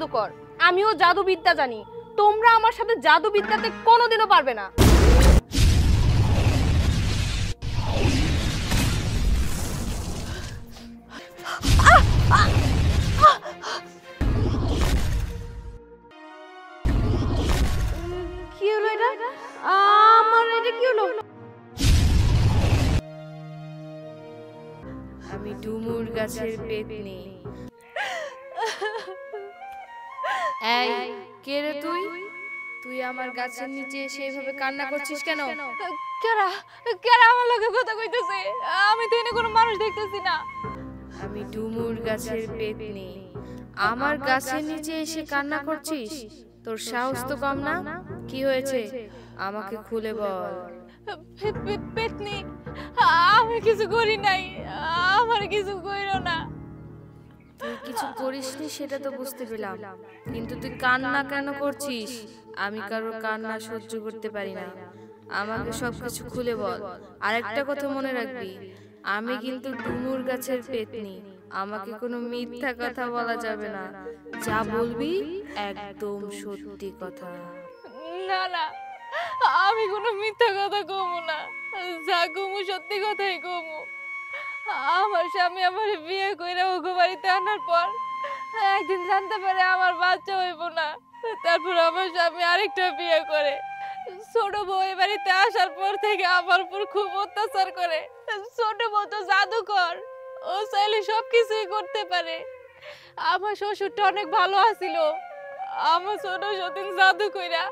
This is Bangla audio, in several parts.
জাদুকর, আমিও জাদুবিদ্যা জানি। তোমরা আমার সাথে জাদুবিদ্যাতে কোনোদিনও পারবে না। কি হলো এটা? আমার এটা কি হলো? আমি ডুমুর গাছের পেতনি। এই কে রে তুই? তুই আমার গাছের নিচে এসে এভাবে কান্না করছিস কেন? কেরা কেরা আমার লগে কথা কইতেছে? আমি তো এনে কোনো মানুষ দেখতেছি না। আমি ডুমুর গাছের পেতনি। আমার গাছের নিচে এসে কান্না করছিস? তোর সাহস তো কম না। কি হয়েছে আমাকে খুলে বল। পেতনি, আমি কিছু করি নাই, আমার কিছু কইরো না। তুই কিছু করিসনি সেটা তো বুঝতে পেলাম, কিন্তু তুই কান্না কেন করছিস? আমি কারোর কান্না সহ্য করতে পারি না। আমাকে সবকিছু খুলে বল। আরেকটা কথা মনে রাখবি, আমি কিন্তু ডুমুর গাছের পেতনি। আমাকে কোনো মিথ্যা কথা বলা যাবে না। যা বলবি একদম সত্যি কথা। না না, আমি কোনো মিথ্যা কথা কমু না। যা কমু সত্যি কথাই কমু। আমার স্বামী আমার বিয়ে কইরা ওগো বাড়িতে আনার পর একদিন জানতে পারে আমার বাচ্চা হইব না। তারপর আমার স্বামী আরেকটা বিয়ে করে। ছোট বউ এই বাড়িতে আসার পর থেকে আমার উপর খুব অত্যাচার করে। ছোট বউ তো জাদুকর, ও চাইলে সবকিছুই করতে পারে। আমার শ্বশুরটা অনেক ভালো আছিল। আমার ছোট সতীন জাদু কইরা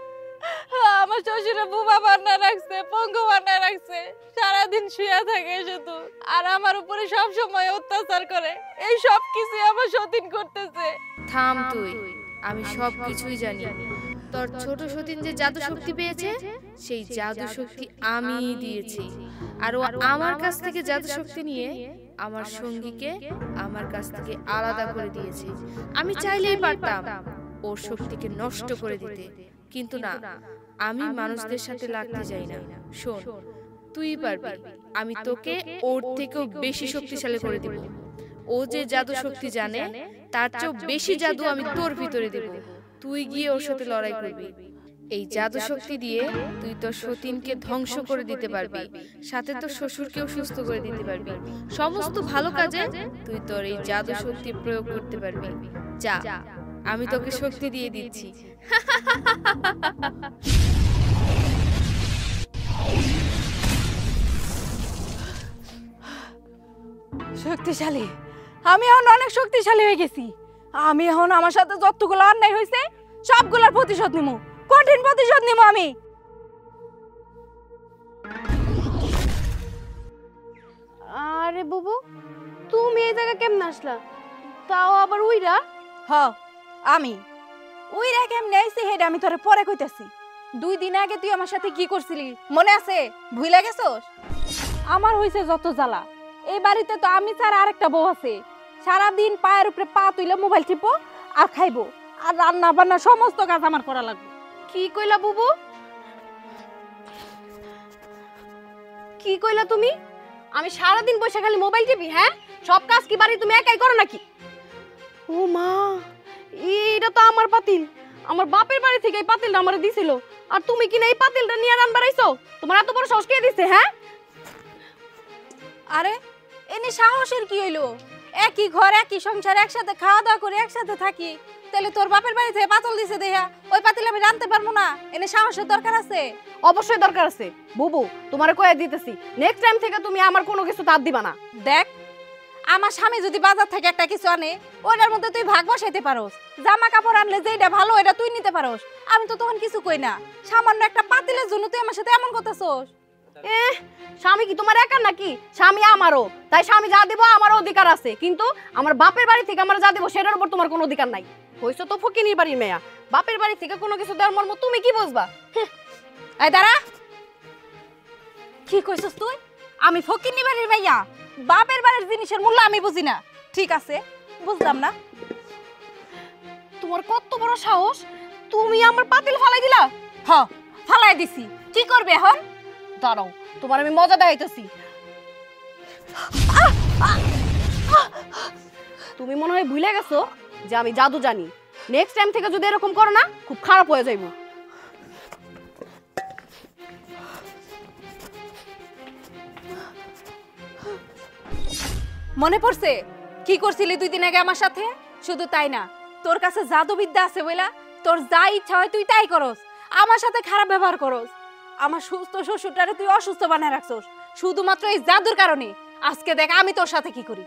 আমার শ্বশুরে বুবা বান্না রাখছে, পঙ্গু বান্না রাখছে। সারাদিন শুয়ে থাকে শুধু, আর আমার উপরে সব সময় অত্যাচার করে। এই সব কিছু আমার সতীন করতেছে। থাম তুই, আমি সব কিছুই জানি। তোর ছোট সতীন যে জাদু শক্তি পেয়েছে, সেই জাদু শক্তি আমিই দিয়েছি। আর ও আমার কাছ থেকে জাদু শক্তি নিয়ে আমার সঙ্গীকে আমার কাছ থেকে আলাদা করে দিয়েছে। আমি চাইলেই পারতাম ওর শক্তিকে নষ্ট করে দিতে, কিন্তু না, আমি মানুষদের সাথে লাগতে যাই না। শোন, তুই পারবি, আমি তোকে ওর থেকেও বেশি শক্তিশালী করে দিব। ও যে জাদু শক্তি জানে, তার চেয়েও বেশি জাদু আমি তোর ভিতরে দেব। তুই গিয়ে ওর সাথে লড়াই করবি। এই জাদু শক্তি দিয়ে তুই তোর সতীনকে ধ্বংস করে দিতে পারবি, সাথে তোর শ্বশুরকেও সুস্থ করে দিতে পারবি। সমস্ত ভালো কাজে তুই তোর এই জাদু শক্তি প্রয়োগ করতে পারবি। যা, আমি তোকে শক্তি দিয়ে দিচ্ছি। শক্তিশালী? আমি এখন অনেক শক্তিশালী হয়ে গেছি। আমি এখন আমার সাথে যতগুলো অন্যায় হয়েছে সবগুলোর প্রতিশোধ নিব, কঠিন প্রতিশোধ নিব আমি। আরে বুবু, তুমি এই জায়গা কেমনে আসলা? তাও আবার উইরা? হ, আমি উইরা কেমনে আইছি হেডা আমি তোরে পরে কইতাছি। 2 দিন আগে তুই আমার সাথে কি করছিলি মনে আছে? ভুইলা গেছস? আমার হইছে যত জ্বালা। এই বাড়িতে তো আমি ছাড়া আরেকটা বউ আছে। সারাদিন পায়ের উপরে পা তুইলে মোবাইল টিপো আর খাইবো, আর রান্না বান্না সমস্ত কাজ আমার করা লাগবে। কি কইলা বুবু? কি কইলা তুমি? আমি সারাদিন বসে খালি মোবাইল টিপি? হ্যাঁ, সব কাজ কি বাড়ি তুমি একাই করো নাকি? ও মা, এইটা তো আমার পাতিল। আমার বাপের বাড়ি থেকে এই পাতিলটা আমারে দিছিল, আর তুমি কি না এই পাতিলটা নিয়ে রান্না বাড়াইছো? তোমার এত বড় সাহস কে দিছে? হ্যাঁ, আরে এনে সাহসের কি হইলো? একই ঘর একই সংসার, একসাথে খাওয়া দাওয়া করে একসাথে থাকি, তাহলে তোর বাপের বাড়ি থেকে পাতল দিছে দেয়া ওই পাতিল আমি রানতে পারবো না? এনে সাহসের দরকার আছে? অবশ্যই দরকার আছে বুবু, তোমারে কয়ে দিতেছি, নেক্সট টাইম থেকে তুমি আমার কোনো কিছু তাপ দিবা না। দেখ, আমার স্বামী যদি বাজার থেকে একটা কিছু আনে, ওইটার মধ্যে তুই ভাগ বসাইতে পারোস। জামা কাপড় আনলে যেটা ভালো এটা তুই নিতে পারোস। আমি তো তখন কিছু কই না। সামান্য একটা পাতিলের জন্য তুই আমার সাথে এমন করতেছস? স্বামী কি তোমার একার নাকি? স্বামী আমারও, তাই স্বামী যা দিব আমার অধিকার আছে, কিন্তু আমার বাপের বাড়ি থেকে আমার যা দিব সেটার উপর তোমার কোনো অধিকার নাই। হইছো তো ফকিনির বাড়ির মেয়া, বাপের বাড়ি থেকে কোনো কিছু দেওয়ার মর্ম তুমি কি বুঝবা? এই দাঁড়া, কি কইছস তুই? আমি ফকিন্নি বাড়ির মাইয়া? বাপের বাড়ির জিনিসের মূল্য আমি বুঝি না? ঠিক আছে, বুঝলাম না। তোমার কত বড় সাহস, তুমি আমার পাতিল ফালাই দিলা? হ, ফালাই দিছি। কি করবে এখন? দাঁড়াও, তোমার আমি মজা দেখাইতেছি। তুমি মনে হয় ভুলে গেছো যে আমি জাদু জানি। নেক্সট টাইম থেকে যদি এরকম করো না খুব খারাপ হয়ে যাইব। মনে পড়ছে কি করছিলি 2 দিন আগে আমার সাথে? শুধু তাই না, তোর কাছে জাদুবিদ্যা আছে বইলা তোর যা ইচ্ছা হয় তুই তাই করস, আমার সাথে খারাপ ব্যবহার করস। আমার সুস্থ শ্বশুরটারে তুই অসুস্থ বানায় রাখছস শুধুমাত্র এই জাদুর কারণে। আজকে দেখ আমি তোর সাথে কি করি।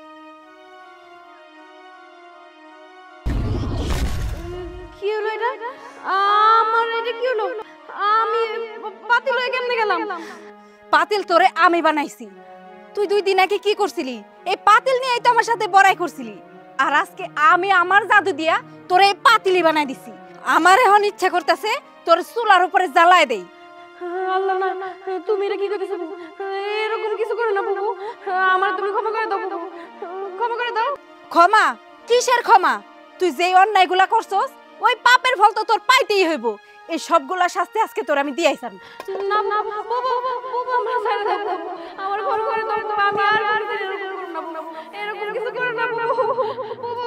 কি হলো এটা? আমার এটা কি হলো? আমি পাতিল হয়ে কেমনে গেলাম? পাতিল তোরে আমি বানাইছি। তুই 2 দিন আগে কি করছিলি? এই পাতিল নিয়েই তো আমার সাথে বড়াই করছিলি। আর আজকে আমি আমার জাদু দিয়া তোরে এই পাতিলই বানাই দিছি। আমার এখন ইচ্ছা করতেছে তোর চুলার উপরে জ্বালায় দেই। আল্লাহ না, তুমি এটা কি করতেছো? এরকম কিছু করো না বাবু, আমার তুমি ক্ষমা করে দাও বাবু, ক্ষমা করে দাও। ক্ষমা? কিসের ক্ষমা? তুই যেই অন্যায়গুলা করছস ওই পাপের ফল তো তোর পাইতেই হইব। এই সবগুলা শাস্তি আজকে তোর আমি দিয়াইছাম। না না বাবু, বাবু আমার ছেড়ে দাও বাবু, আমার ক্ষমা করে দাও বাবু, আমি আর এরকম কিছু করব না বাবু, বাবু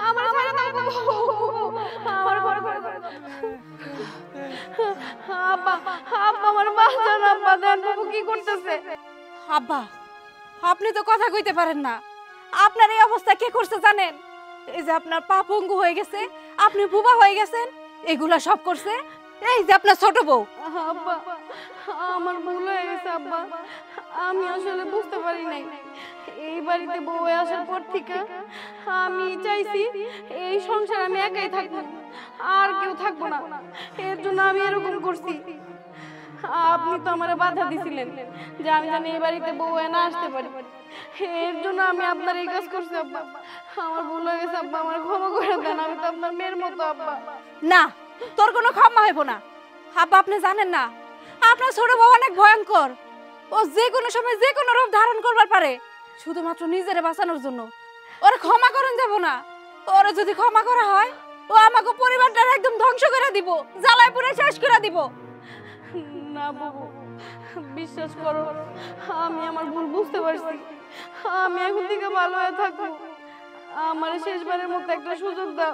আমার ছেড়ে দাও বাবু, আমার ক্ষমা করে দাও। আব্বা, আব্বা আমার বাঁচান, আব্বা দেন বাবু কি করতেছে? আব্বা, আপনি তো কথা কইতে পারেন না। আপনার এই অবস্থা কে করছে জানেন? এই যে আপনার পা পঙ্গু হয়ে গেছে, আপনি বুবা হয়ে গেছেন, এগুলা সব করছে এই যে আপনার ছোট বউ। আব্বা আমার ভুল হয়ে গেছে আব্বা, আমি আসলে বুঝতে পারি নাই। এই বাড়িতে বউ হয়ে আসার পর থেকে আমি চাইছি এই সংসার আমি একাই থাকবো, আর কেউ থাকবো না। এর জন্য আমি এরকম করছি। আপনি তো আমারে বাধা দিছিলেন যে আমি জানি এই বাড়িতে বউ হয়ে না আসতে পারি। এর জন্য আমি আপনার এই কাজ করছি আব্বা, আমার ভুল হয়ে গেছে আব্বা, আমার ক্ষমা করে দেন। আমি তো আপনার মেয়ের মতো আব্বা। না, তোর কোনো ক্ষমা হইব না। আব্বা আপনি জানেন না আপনার ছোট বউ অনেক ভয়ঙ্কর। ও যে কোনো সময় যে কোনো রূপ ধারণ করবার পারে শুধুমাত্র নিজেরে বাঁচানোর জন্য। ওরে ক্ষমা করেন যাব না। ওরে যদি ক্ষমা করা হয় ও আমাকে পরিবারটা একদম ধ্বংস করে দিব, জ্বালায় পুড়ে শেষ করে দিব। না বাবু, বিশ্বাস করো আমি আমার ভুল বুঝতে পারছি। আমি এখন থেকে ভালো হয়ে থাকবো। আমার শেষবারের মতো একটা সুযোগ দাও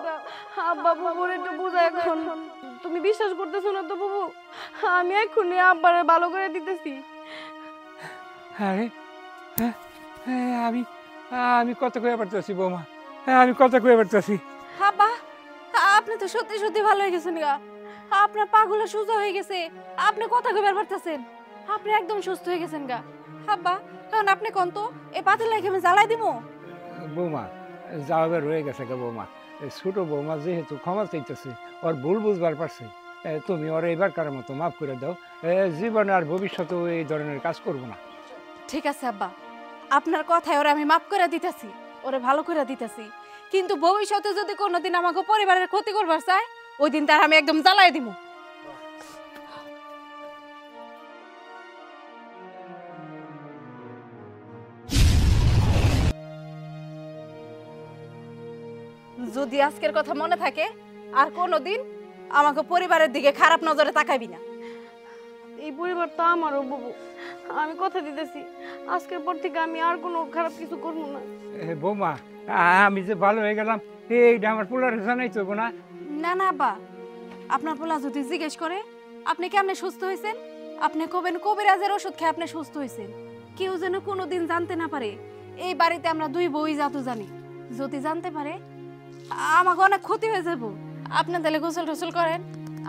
আব্বা, বাবুর একটু বুঝা। এখন তুমি বিশ্বাস করতেছো না তো বাবু? আমি এক্ষুনি আব্বারে ভালো করে দিতেছি। আরে আমি আমি কত করে পারতেছি বৌমা, আমি কত করে পারতেছি। আব্বা আপনি তো সত্যি সত্যি ভালো হয়ে গেছেন গা। আপনার পাগুলো সোজা হয়ে গেছে, আপনি কথা কইবার পারতেছেন, আপনি একদম সুস্থ হয়ে গেছেন গা। আব্বা এখন আপনি কোন তো এই পাতিল লাগে আমি জ্বালাই দিমু? বৌমা যাওয়াবে রয়ে গেছে গা বৌমা। ছোট বৌমা যেহেতু ক্ষমা চাইতেছে, ওর ভুল বুঝবার পারছে, তুমি ওর এবারকার মতো মাফ করে দাও। জীবনে আর ভবিষ্যতে এই ধরনের কাজ করবো না। ঠিক আছে আব্বা, আপনার কথায় ওরে আমি মাফ করে দিতেছি, ওরে ভালো করে দিতেছি। কিন্তু ভবিষ্যতে যদি কোনোদিন আমাকে পরিবারের ক্ষতি করবার চায় ওই দিন তার আমি একদম জ্বালাই দিব। যদি আজকের কথা মনে থাকে আর কোনোদিন আমাকে পরিবারের দিকে খারাপ নজরে তাকাবি না। এই পরিবার তো আমারও বাবু, আমি কথা দিতেছি আজকের পর থেকে আমি আর কোনো খারাপ কিছু করবো না। বৌমা আমি যে ভালো হয়ে গেলাম এইটা আমার পোলারে জানাই তো না? না না আব্বা, আপনার পোলা যদি জিজ্ঞেস করে আপনি কেমনে সুস্থ হয়েছেন, আপনি কবেন কবিরাজের ওষুধ খেয়ে আপনি সুস্থ হয়েছেন। কেউ যেন কোনোদিন জানতে না পারে এই বাড়িতে আমরা 2 বউই জাদু জানি। যদি জানতে পারে আমাকে অনেক ক্ষতি হয়ে যাব। আপনি তাহলে গোসল টোসল করেন,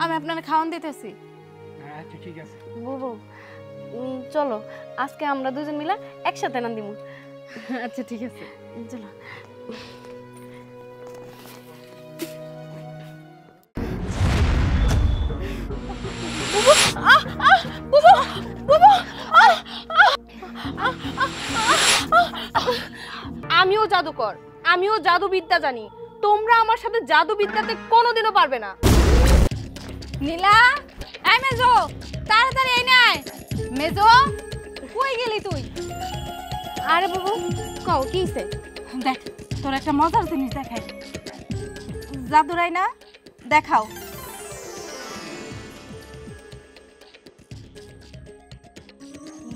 আমি আপনার খাওয়ান দিতেছি। আচ্ছা ঠিক আছে বাবু চলো আজকে আমরা দুজন মিলে একসাথে নান দিমু। আচ্ছা ঠিক আছে চলো। আমিও জাদুকর, আমিও জাদুবিদ্যা জানি। তোমরা আমার সাথে জাদুবিদ্যাতে কোনোদিনও পারবে না। নীলা, এই মেজো তাড়াতাড়ি এই নাই। মেজো কই গেলি তুই? আরে বাবু কও কি হইছে? দেখ তোর একটা মজার জিনিস দেখাই। জাদুরাই না দেখাও।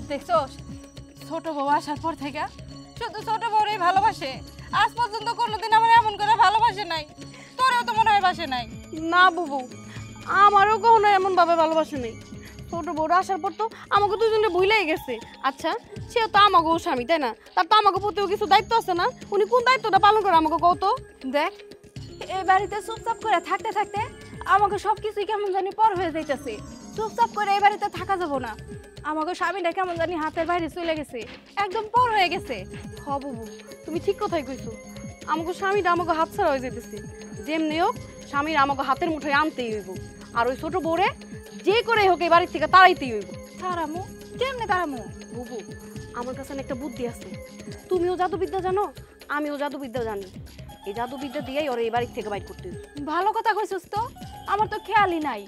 দেখছস ছোট বউ আসার পর থেকে শুধু ছোট বউরই ভালোবাসে, আজ পর্যন্ত কোনোদিন আমার এমন করে ভালোবাসে নাই। তোরেও তো মনে হয় বাসে নাই। না বুবু, আমারও কখনো এমন ভাবে ভালোবাসে নেই। ছোট বড় আসার পর তো আমাকে দুজনে ভুলেই গেছে। আচ্ছা, সেও তো আমাকেও স্বামী, তাই না? তার তো আমাকে প্রতিও কিছু দায়িত্ব আছে না? উনি কোন দায়িত্বটা পালন করে আমাকে কত? দেখ, এই বাড়িতে চুপচাপ করে থাকতে থাকতে আমাকে সবকিছুই কেমন জানি পর হয়ে যাইতেছে। চুপচাপ করে এই বাড়িতে থাকা যাব না। আমাকে স্বামীটা কেমন জানি হাতের বাইরে চলে গেছে, একদম পর হয়ে গেছে। হ বুবু, তুমি ঠিক কথাই কইছো। আমাকে স্বামীটা আমাকে হাত ছাড়া হয়ে যেতেছে। যেমনি হোক স্বামীর আমাকে হাতের মুঠোয় আনতেই হইব, আর ওই ছোট বউরে যে করে হোক এই বাড়ির থেকে তাড়াইতেই হইব। তারামু কেমনে তারামু? বুবু, আমার কাছে না একটা বুদ্ধি আছে। তুমিও জাদুবিদ্যা জানো, আমিও জাদুবিদ্যা জানি। এই জাদুবিদ্যা দিয়েই ওরা এই বাড়ির থেকে বাইর করতে হইব। ভালো কথা কইছিস তো, আমার তো খেয়ালই নাই।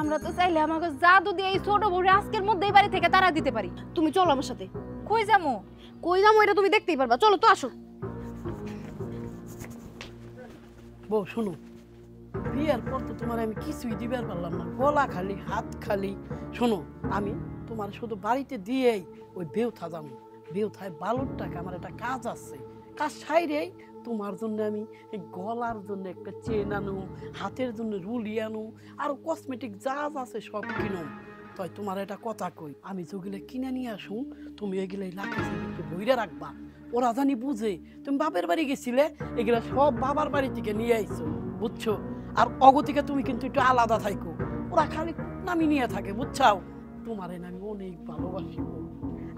আমরা তো চাইলে আমাকে জাদু দিয়ে এই ছোট বউরে আজকের মধ্যে এই বাড়ি থেকে তাড়া দিতে পারি। তুমি চলো আমার সাথে। কই যামু? কই যাবো এটা তুমি দেখতেই পারবা, চলো তো আসো। বউ শোনো, বিয়ের পর তো তোমার আমি কিছুই দিবার পারলাম না, গলা খালি হাত খালি। শোনো, আমি তোমার শুধু বাড়িতে দিয়েই ওই বেউথা যাবো। বেউথায় বালুর টাকা আমার একটা কাজ আছে, কাজ সাইরেই তোমার জন্য আমি এই গলার জন্য একটা চেন আনো, হাতের জন্য রুলি আনো, আরো কসমেটিক যা যা আছে সব কিনো। তাই তোমার একটা কথা কই, আমি যেগুলো কিনে নিয়ে আসুন তুমি এগুলো লাগাইছে একটু বইরে রাখবা। ওরা জানি বুঝে তুমি বাপের বাড়ি গেছিলে, এগুলা সব বাবার বাড়ি থেকে নিয়ে আইছো, বুঝছো? আর অগতিকে তুমি কিন্তু একটু আলাদা থাইকো, ওরা খালি নামি নিয়ে থাকে, বুঝছাও? তোমারে আমি অনেক ভালোবাসি।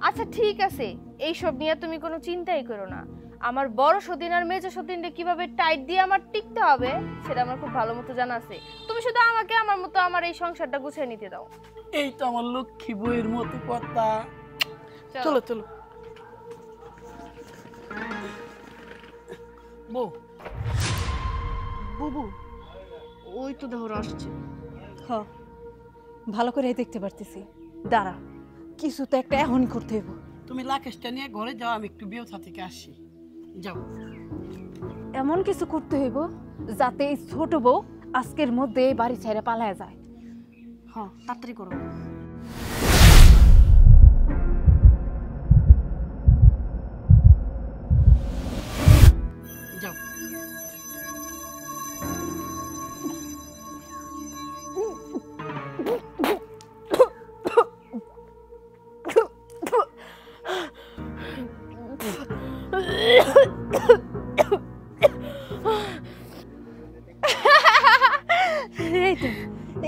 আচ্ছা ঠিক আছে, এইসব নিয়ে তুমি কোনো চিন্তাই করো না। আমার বড় সতীন আর মেজো সতীনকে কিভাবে টাইট দিয়ে আমার টিকতে হবে সেটা আমার খুব ভালো মতো জানা আছে। তুমি শুধু আমাকে আমার মতো আমার এই সংসারটা গুছিয়ে নিতে দাও। এই তো আমার লক্ষ্মী বইয়ের মতো কথা। চলো চলো বউ। বুবু, ওই তো দেখো আসছে। হ, ভালো করে দেখতে পারতেছি। দাঁড়া, কিছু তো একটা এখনই করতে হইব। তুমি লাকেশটা নিয়ে ঘরে যাও, আমি একটু বেউথা থেকে আসি। যাও। এমন কিছু করতে হইব যাতে এই ছোট বউ আজকের মধ্যে এই বাড়ি ছেড়ে পালায় যায়। হ্যাঁ, তাড়াতাড়ি করো। যাও।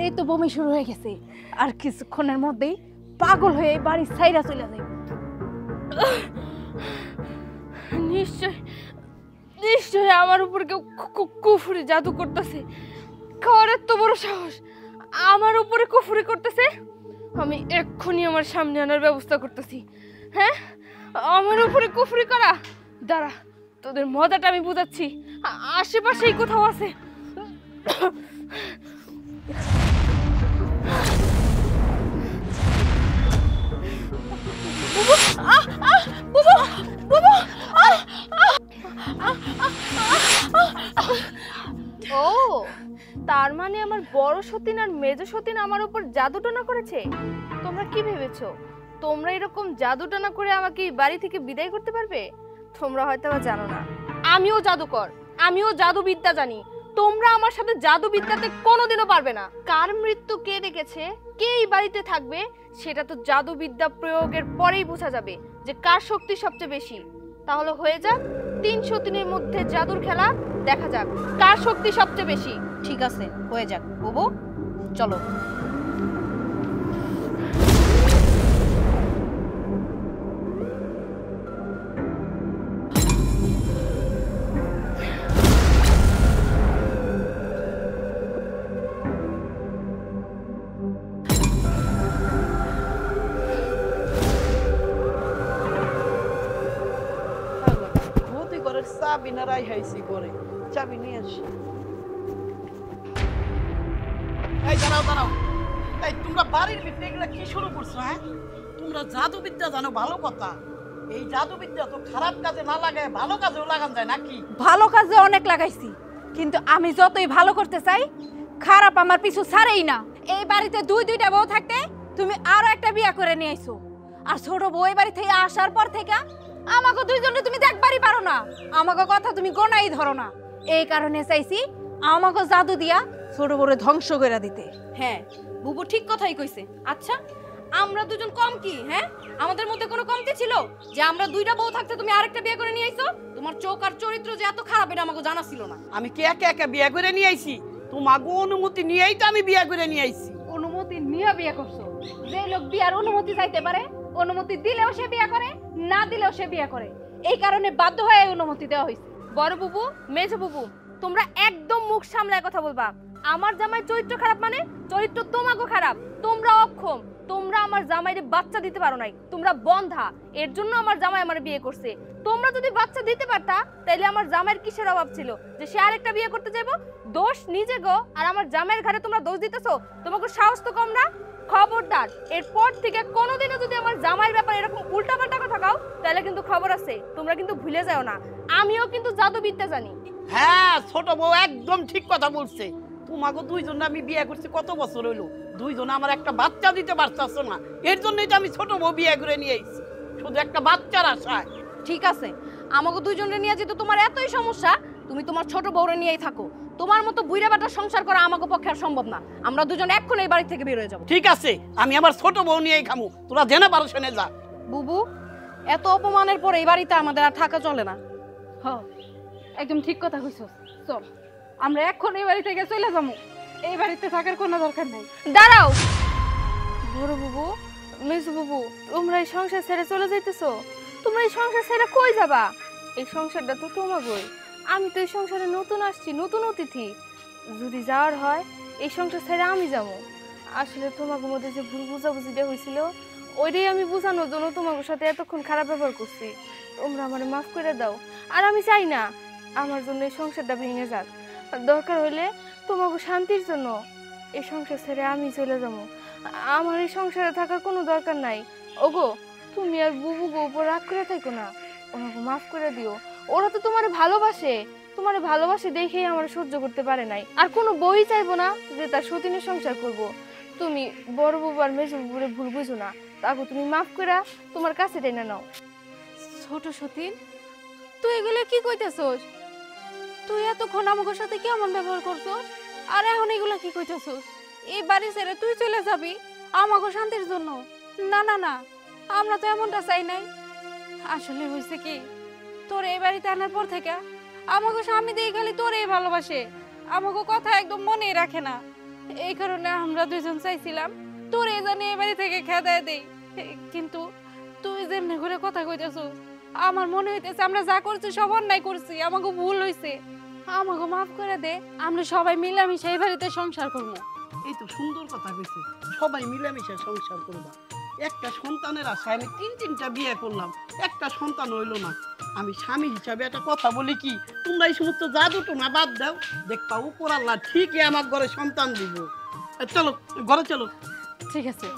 এই তো বমি শুরু হয়ে গেছে, আর কিছুক্ষণের মধ্যেই পাগল হয়ে এই বাড়ির ছাইরা চলে যাবে। নিশ্চয় নিশ্চয় আমার উপর কেউ কুফরি জাদু করতেছে। কার এত বড় সাহস আমার উপরে কুফরি করতেছে? আমি এক্ষুনি আমার সামনে আনার ব্যবস্থা করতেছি। হ্যাঁ, আমার উপরে কুফরি করা? দাঁড়া, তোদের মজাটা আমি বুঝাচ্ছি। আশেপাশেই কোথাও আছে। ও, তার মানে আমার বড় সতীন আর মেজো সতীন আমার উপর জাদুটনা করেছে। তোমরা কি ভেবেছো তোমরা এরকম জাদুটনা করে আমাকে এই বাড়ি থেকে বিদায় করতে পারবে? তোমরা হয়তো বা জানো না, আমিও জাদুকর, আমিও জাদুবিদ্যা জানি। তোমরা আমার সাথে জাদুবিদ্যাতে কোনোদিনও পারবে না। কার মৃত্যু কে ডেকেছে, কে এই বাড়িতে থাকবে, সেটা তো জাদুবিদ্যা প্রয়োগের পরেই বোঝা যাবে যে কার শক্তি সবচেয়ে বেশি। তাহলে হয়ে যাক 3 সতীনের মধ্যে জাদুর খেলা, দেখা যাক কার শক্তি সবচেয়ে বেশি। ঠিক আছে, হয়ে যাক। বুবু, চলো। গতি করে চাবি না রাই হাইছি করে, চাবি নিয়ে আসি। এই দাঁড়াও দাঁড়াও, এই তোমরা বাড়ির ভিতরে এগুলা কি শুরু করছো? হ্যাঁ, তোমরা জাদুবিদ্যা জানো, ভালো কথা। এই জাদুবিদ্যা তো খারাপ কাজে না লাগায় ভালো কাজেও লাগান যায় নাকি? ভালো কাজে অনেক লাগাইছি, কিন্তু আমি যতই ভালো করতে চাই খারাপ আমার পিছু ছাড়েই না। এই বাড়িতে 2-2টা বউ থাকতে তুমি আরো একটা বিয়ে করে নিয়ে আইছো, আর ছোট বউ এই বাড়ি থেকে আসার পর থেকে আমাকে দুইজনে তুমি দেখবারই পারো না, আমাকে কথা তুমি গোনাই ধরো না। এই কারণে চাইছি আমাকে জাদু দিয়া ছোট বড় ধ্বংস করে দিতে। হ্যাঁ বুবু ঠিক কথাই কইছে। আচ্ছা আমরা দুজন কম কি? হ্যাঁ আমাদের মধ্যে কোনো কমতি ছিল যে আমরা দুইটা বউ থাকতে তুমি আরেকটা বিয়ে করে নিয়ে আইছো? তোমার চোখ আর চরিত্র যে এত খারাপ এটা আমাকে জানা ছিল না। আমি কি একা একা বিয়ে করে নিয়ে আইছি? তোমাকে অনুমতি নিয়েই তো আমি বিয়ে করে নিয়ে আইছি। অনুমতি নিয়ে বিয়ে করছো? যে লোক বিয়ার অনুমতি চাইতে পারে, অনুমতি দিলেও সে বিয়ে করে, না দিলেও সে বিয়ে করে। এই কারণে বাধ্য হয়ে এই অনুমতি দেওয়া হয়েছে। বড় বুবু, মেজ বুবু, তোমরা একদম মুখ সামলায় কথা বলবা। আমার জামাই চরিত্র খারাপ মানে চরিত্র তোমাগো খারাপ। তোমরা অক্ষম, তোমরা আমার জামাইরে বাচ্চা দিতে পারো নাই, তোমরা বন্ধা। এর জন্য আমার জামাই আমার বিয়ে করছে। তোমরা যদি বাচ্চা দিতে পারতা তাহলে আমার জামাইয়ের কিসের অভাব ছিল যে সে আরেকটা বিয়ে করতে যাইবো? দোষ নিজে গো, আর আমার জামাইয়ের ঘরে তোমরা দোষ দিতেছো। তোমাকে সাহস তো কম না? খবরদার, এরপর থেকে কোনোদিনও যদি আমার জামাইয়ের ব্যাপারে এরকম উল্টাপাল্টা কথা কাও তাহলে কিন্তু খবর আছে। তোমরা কিন্তু ভুলে যাও না, আমিও কিন্তু জাদুবিদ্যা জানি। হ্যাঁ ছোট বউ একদম ঠিক কথা বলছে। তোমাকে দুইজন আমি বিয়ে করছি কত বছর হইলো, দুইজন আমার একটা বাচ্চা দিতে পারতাছো না। এর জন্যই তো আমি ছোট বউ বিয়ে করে নিয়ে আইছি, শুধু একটা বাচ্চার আশায়। ঠিক আছে আমাকে দুইজনে নিয়ে যেতে তোমার এতই সমস্যা, তুমি তোমার ছোট বউরে নিয়েই থাকো। তোমার মতো বুইড়া বাটা সংসার করা আমাকে পক্ষে আর সম্ভব না। আমরা দুজন এক্ষুনি এই বাড়ি থেকে বের হয়ে যাবো। ঠিক আছে আমি আমার ছোট বউ নিয়েই খামু, তোরা জেনে পারো শুনে যা। বুবু এত অপমানের পর এই বাড়িতে আমাদের আর থাকা চলে না। হ, একদম ঠিক কথা কইছস। চল আমরা এখন এই বাড়ি থেকে চলে যাবো। এই বাড়িতে থাকার কোনো দরকার নাই। দাঁড়াও বড় বুবু, মেজু বুবু, তোমরা এই সংসার ছেড়ে চলে যাইতেছো? তোমরা এই সংসার ছেড়ে কই যাবা? এই সংসারটা তো তোমাগোই। আমি তো এই সংসারে নতুন আসছি, নতুন অতিথি। যদি যাওয়ার হয় এই সংসার ছেড়ে আমি যাবো। আসলে তোমাকে মধ্যে যে ভুল বুঝাবুঝিটা হয়েছিল ওইটাই আমি বোঝানোর জন্য তোমাদের সাথে এতক্ষণ খারাপ ব্যবহার করছি। তোমরা আমার মাফ করে দাও। আর আমি চাই না আমার জন্য এই সংসারটা ভেঙে যাক। দরকার হলে তোমাকে শান্তির জন্য এই সংসার ছেড়ে আমি চলে যাবো। আমার এই সংসারে থাকার কোনো দরকার নাই। ওগো তুমি আর বুবু গো উপর রাগ করে থাকো না, ওনাকে মাফ করে দিও। ওরা তো তোমার ভালোবাসে, তোমার ভালোবাসে দেখেই আমার সহ্য করতে পারে নাই। আর কোনো বই চাইবো না যে তার সতীনের সংসার করব। তুমি বড় বুবু আর মেজো বুবুরে ভুল বুঝো না, তাকে তুমি মাফ করে তোমার কাছে টেনে নাও। ছোট সতীন, তুই এগুলো কি কইতেছস? তুই এতক্ষণ আমাদের সাথে কেমন ব্যবহার করছস, আর এখন এগুলো কি কইতেছস? এই বাড়ি ছেড়ে তুই চলে যাবি আমাকে শান্তির জন্য? না না না, আমরা তো এমনটা চাই নাই। আসলে হয়েছে কি, তোর এই বাড়িতে আনার পর থেকে আমাকে স্বামী দিয়ে খালি তোরই ভালোবাসে, আমাকে কথা একদম মনেই রাখে না। এই কারণে আমরা দুজন চাইছিলাম তোর এই জানি এই বাড়ি থেকে খেদায় দেই, কিন্তু তুই যেমনি করে কথা কইতেছস আমার মনে হইতেছে আমরা যা করছি সব অন্যায় করছি, আমাকে ভুল হইছে। আমাকে মাফ করে দে, আমরা সবাই মিলামিশে এই বাড়িতে সংসার করবো। এই তো সুন্দর কথা কইছো, সবাই মিলেমিশে সংসার করবা। একটা সন্তানের আশায় আমি তিনটা বিয়ে করলাম, একটা সন্তান হইলো না। আমি স্বামী হিসাবে একটা কথা বলি কি, তোমরা এই সমস্ত জাদু টোনা বাদ দাও, দেখবা উপর আল্লাহ ঠিকই আমার ঘরে সন্তান দিব। চলো ঘরে চলো। ঠিক আছে,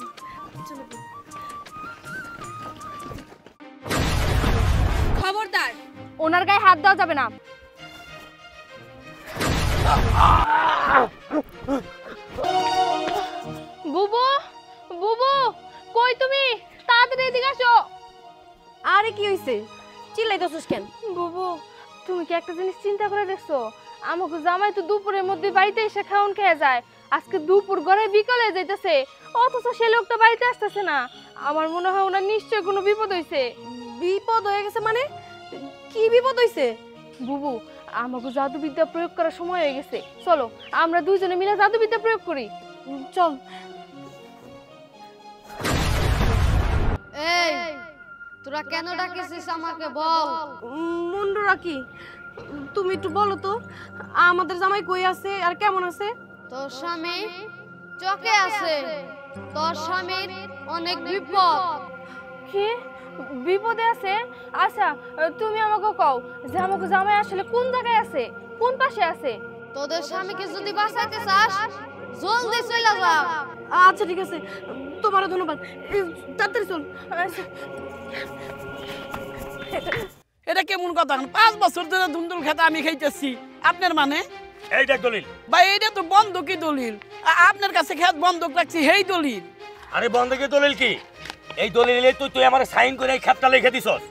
খবরদার, ওনার গায়ে হাত দেওয়া যাবে না। বুবু, বুবু, কই তুমি? তাড়াতাড়ি এদিকে আসো। আরে কি হইছে, চিল্লাইতেছস কেন? বুবু, তুমি কি একটা জিনিস চিন্তা করে দেখছো? আমাকে জামাই তো দুপুরের মধ্যে বাড়িতে এসে খাওন খেয়ে যায়, আজকে দুপুর ঘরে বিকালে যাইতেছে, অথচ সে লোকটা বাড়িতে আসতেছে না। আমার মনে হয় ওনার নিশ্চয় কোনো বিপদ হইছে। বিপদ হয়ে গেছে মানে? কি বিপদ হইছে? বুবু, আমাকে জাদুবিদ্যা প্রয়োগ করার সময় হয়ে গেছে, চলো আমরা দুইজনে মিলে জাদুবিদ্যা প্রয়োগ করি। চল। এই তোরা কেন ডাকিছিস আমাকে বল? মুন্ডুরা কি, তুমি একটু বলো তো আমাদের জামাই কই আছে আর কেমন আছে? তোর স্বামী চকে আছে, তোর স্বামীর অনেক বিপদ। কি বিপদে আছে? আচ্ছা তুমি আমাকে কও যে আমাকে জামাই আসলে কোন জায়গায় আছে, কোন পাশে আছে? তোদের স্বামীকে যদি বাঁচাইতে চাস জলদি চলে যা। আচ্ছা ঠিক আছে, তোমারও ধন্যবাদ, তাড়াতাড়ি চল। এটা কেমন কথা? 5 বছর ধরে ধুন্দুল খেতে আমি খাইতেছি, আপনার মানে? এইটা দলিল। ভাই এইটা তো বন্ধকি দলিল, আপনার কাছে খেত বন্ধক রাখছি সেই দলিল। আরে বন্ধকি দলিল কি? এই দলিলে তুই আমার সাইন করে এই খাতটা লিখে দিছস।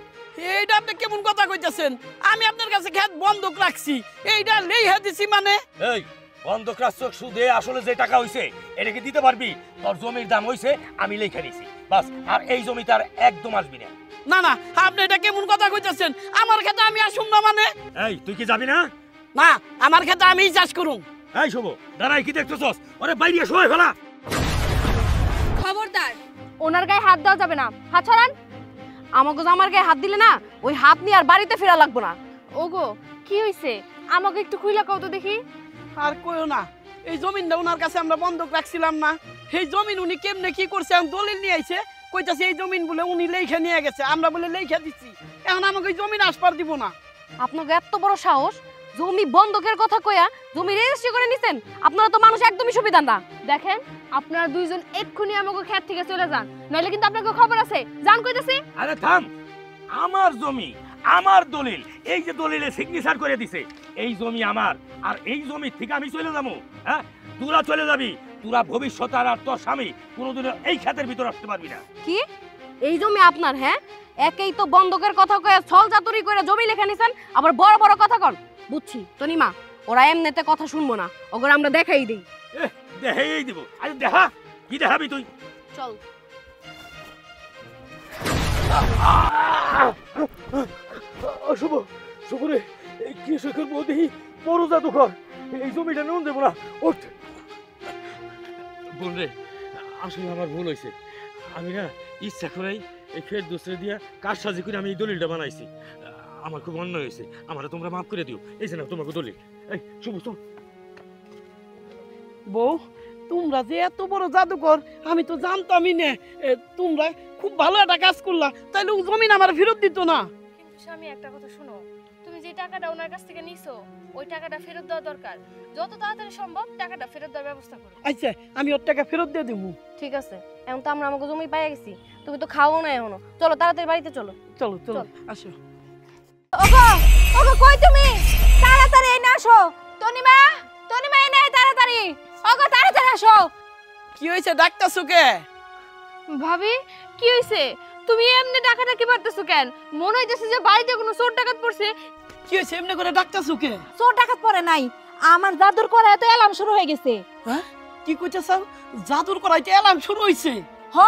এইটা আপনি কেমন কথা কইতেছেন? আমি আপনার কাছে খেত বন্ধক রাখছি, এইটা লেইহা দিছি মানে? এই বন্ধক রাখছ সুদে আসলে যে টাকা হইছে এটা কি দিতে পারবি? তোর জমির দাম হইছে আমি লেখা দিছি বাস, আর এই জমি তার একদম আসবি না। না না, আপনি এটা কেমন কথা কইতেছেন? আমার খেতে আমি আসুম না মানে? এই তুই কি যাবি না? না, আমার খেতে আমিই চাষ করুম। এই শুভ দাঁড়াই কি দেখতেছস? ওরে বাইরে সবাই ফেলা। খবরদার, ওনার গায়ে হাত দেওয়া যাবে না। হাত ছড়ান। আমাকে আমার গায়ে হাত দিলে না, ওই হাত নিয়ে আর বাড়িতে ফেরা লাগবে না। ওগো কি হইছে আমাকে একটু খুইলা কও তো দেখি। আর কইও না, এই জমিনটা ওনার কাছে আমরা বন্ধক রাখছিলাম না, এই জমিন উনি কেমনে কি করছে এখন দলিল নিয়ে আইছে, কইতাছে এই জমিন বলে উনি লেখা নিয়ে গেছে, আমরা বলে লেখা দিচ্ছি, এখন আমাকে এই জমিন আসপার দিব না। আপনাকে এত বড় সাহস, জমি বন্ধকের কথা কইয়া জমি রেজিস্ট্রি করে নিছেন? আপনারা তো মানুষ একদমই সুবিধা না। দেখেন আপনারা দুইজন এক্ষুনি আমাকে ক্ষেত থেকে চলে যান, নইলে কিন্তু আপনাকে খবর আছে। জান কইতেছি। আরে থাম, আমার জমি আমার দলিল, এই যে দলিলে সিগনেচার করে দিছে, এই জমি আমার, আর এই জমি থেকে আমি চলে যাবো? হ্যাঁ, তোরা চলে যাবি, তোরা ভবিষ্যৎ আর তোর স্বামী কোনোদিনও এই ক্ষেতের ভিতর আসতে পারবি না। কি এই জমি আপনার? হ্যাঁ, একেই তো বন্ধকের কথা কয়ে ছল চাতুরি করে জমি লেখা নিছেন, আবার বড় বড় কথা কন। বুঝছি তনিমা, ওরা এমনিতে কথা শুনবো না, ওগুলো আমরা দেখাই দিই। দেখাই দিব। আরে দেখা, কি দেখাবি তুই? চল। শুভ শুভরে, এই কৃষকের মধ্যে বড় জাদুঘর, এই জমিটা নুন দেবো না। ওঠ বোন রে, আসলে আমার ভুল হয়েছে, আমি না ইচ্ছা করেই এই ফের দোষরে দিয়া কারসাজি করে আমি এই দলিলটা বানাইছি। আমার খুব অন্যায় হয়েছে, আমার তোমরা মাফ করে দিও। এই যে না তোমাকে দলিল। এই শুভ চল। বউ, তোমরা যে এত বড় জাদুকর আমি তো জানতামই না। তোমরা খুব ভালো একটা কাজ করলা, তাইলে ও জমিন আমার ফেরত দিত না। কিন্তু স্বামী একটা কথা শুনো, তুমি যে টাকাটা ওনার কাছ থেকে নিছো ওই টাকাটা ফেরত দেওয়া দরকার। যত তাড়াতাড়ি সম্ভব টাকাটা ফেরত দেওয়ার ব্যবস্থা করো। আচ্ছা, আমি ওর টাকা ফেরত দিয়ে দেবো। ঠিক আছে, এখন তো আমরা আমাকে জমি পাইয়া গেছি, তুমি তো খাও না এখনো। চলো তাড়াতাড়ি বাড়িতে চলো। চলো চলো, আসো। ওগো ওগো কই তুমি? তাড়াতাড়ি এনে আসো। তনিমা তনিমা এনে আয় তাড়াতাড়ি। ওগো তাড়াতাড়ি আসো। কি হয়েছে, ডাক্তারছো কে? ভাবি কি হইছে? তুমি এমনি টাকাটা কি পারতেছো কেন? মনে হইতেছে যে বাড়িতে কোনো চোর ডাকাত পড়ছে। কি হয়েছে, এমনি করে ডাক্তারছো কে? চোর ডাকাত পড়ে নাই, আমার জাদুর করা এত এলাম শুরু হয়ে গেছে। হ্যাঁ, কি কইতেছ? জাদুর করাইতে এলাম শুরু হইছে? হ,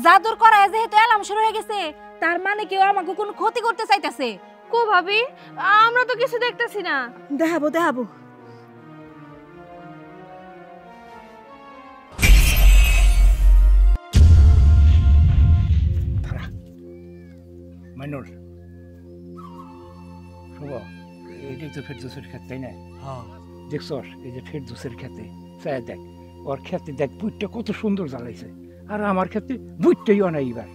জাদুর করা যেহেতু এলাম শুরু হয়ে গেছে, তার মানে কেউ আমাকে কোনো ক্ষতি করতে চাইতেছে। কো ভাবি, আমরা তো কিছু দেখতেছি না। দেখাবো দেখাবো। মানুষ শুভ, এটাই তো ফেরদৌসের ক্ষেত, তাই না? দেখছস, এই যে ফেরদৌসের ক্ষেতে চাই দেখ, ওর ক্ষেতে দেখ বুটটা কত সুন্দর জ্বালাইছে, আর আমার ক্ষেতে বুটটাই অনাই। এবার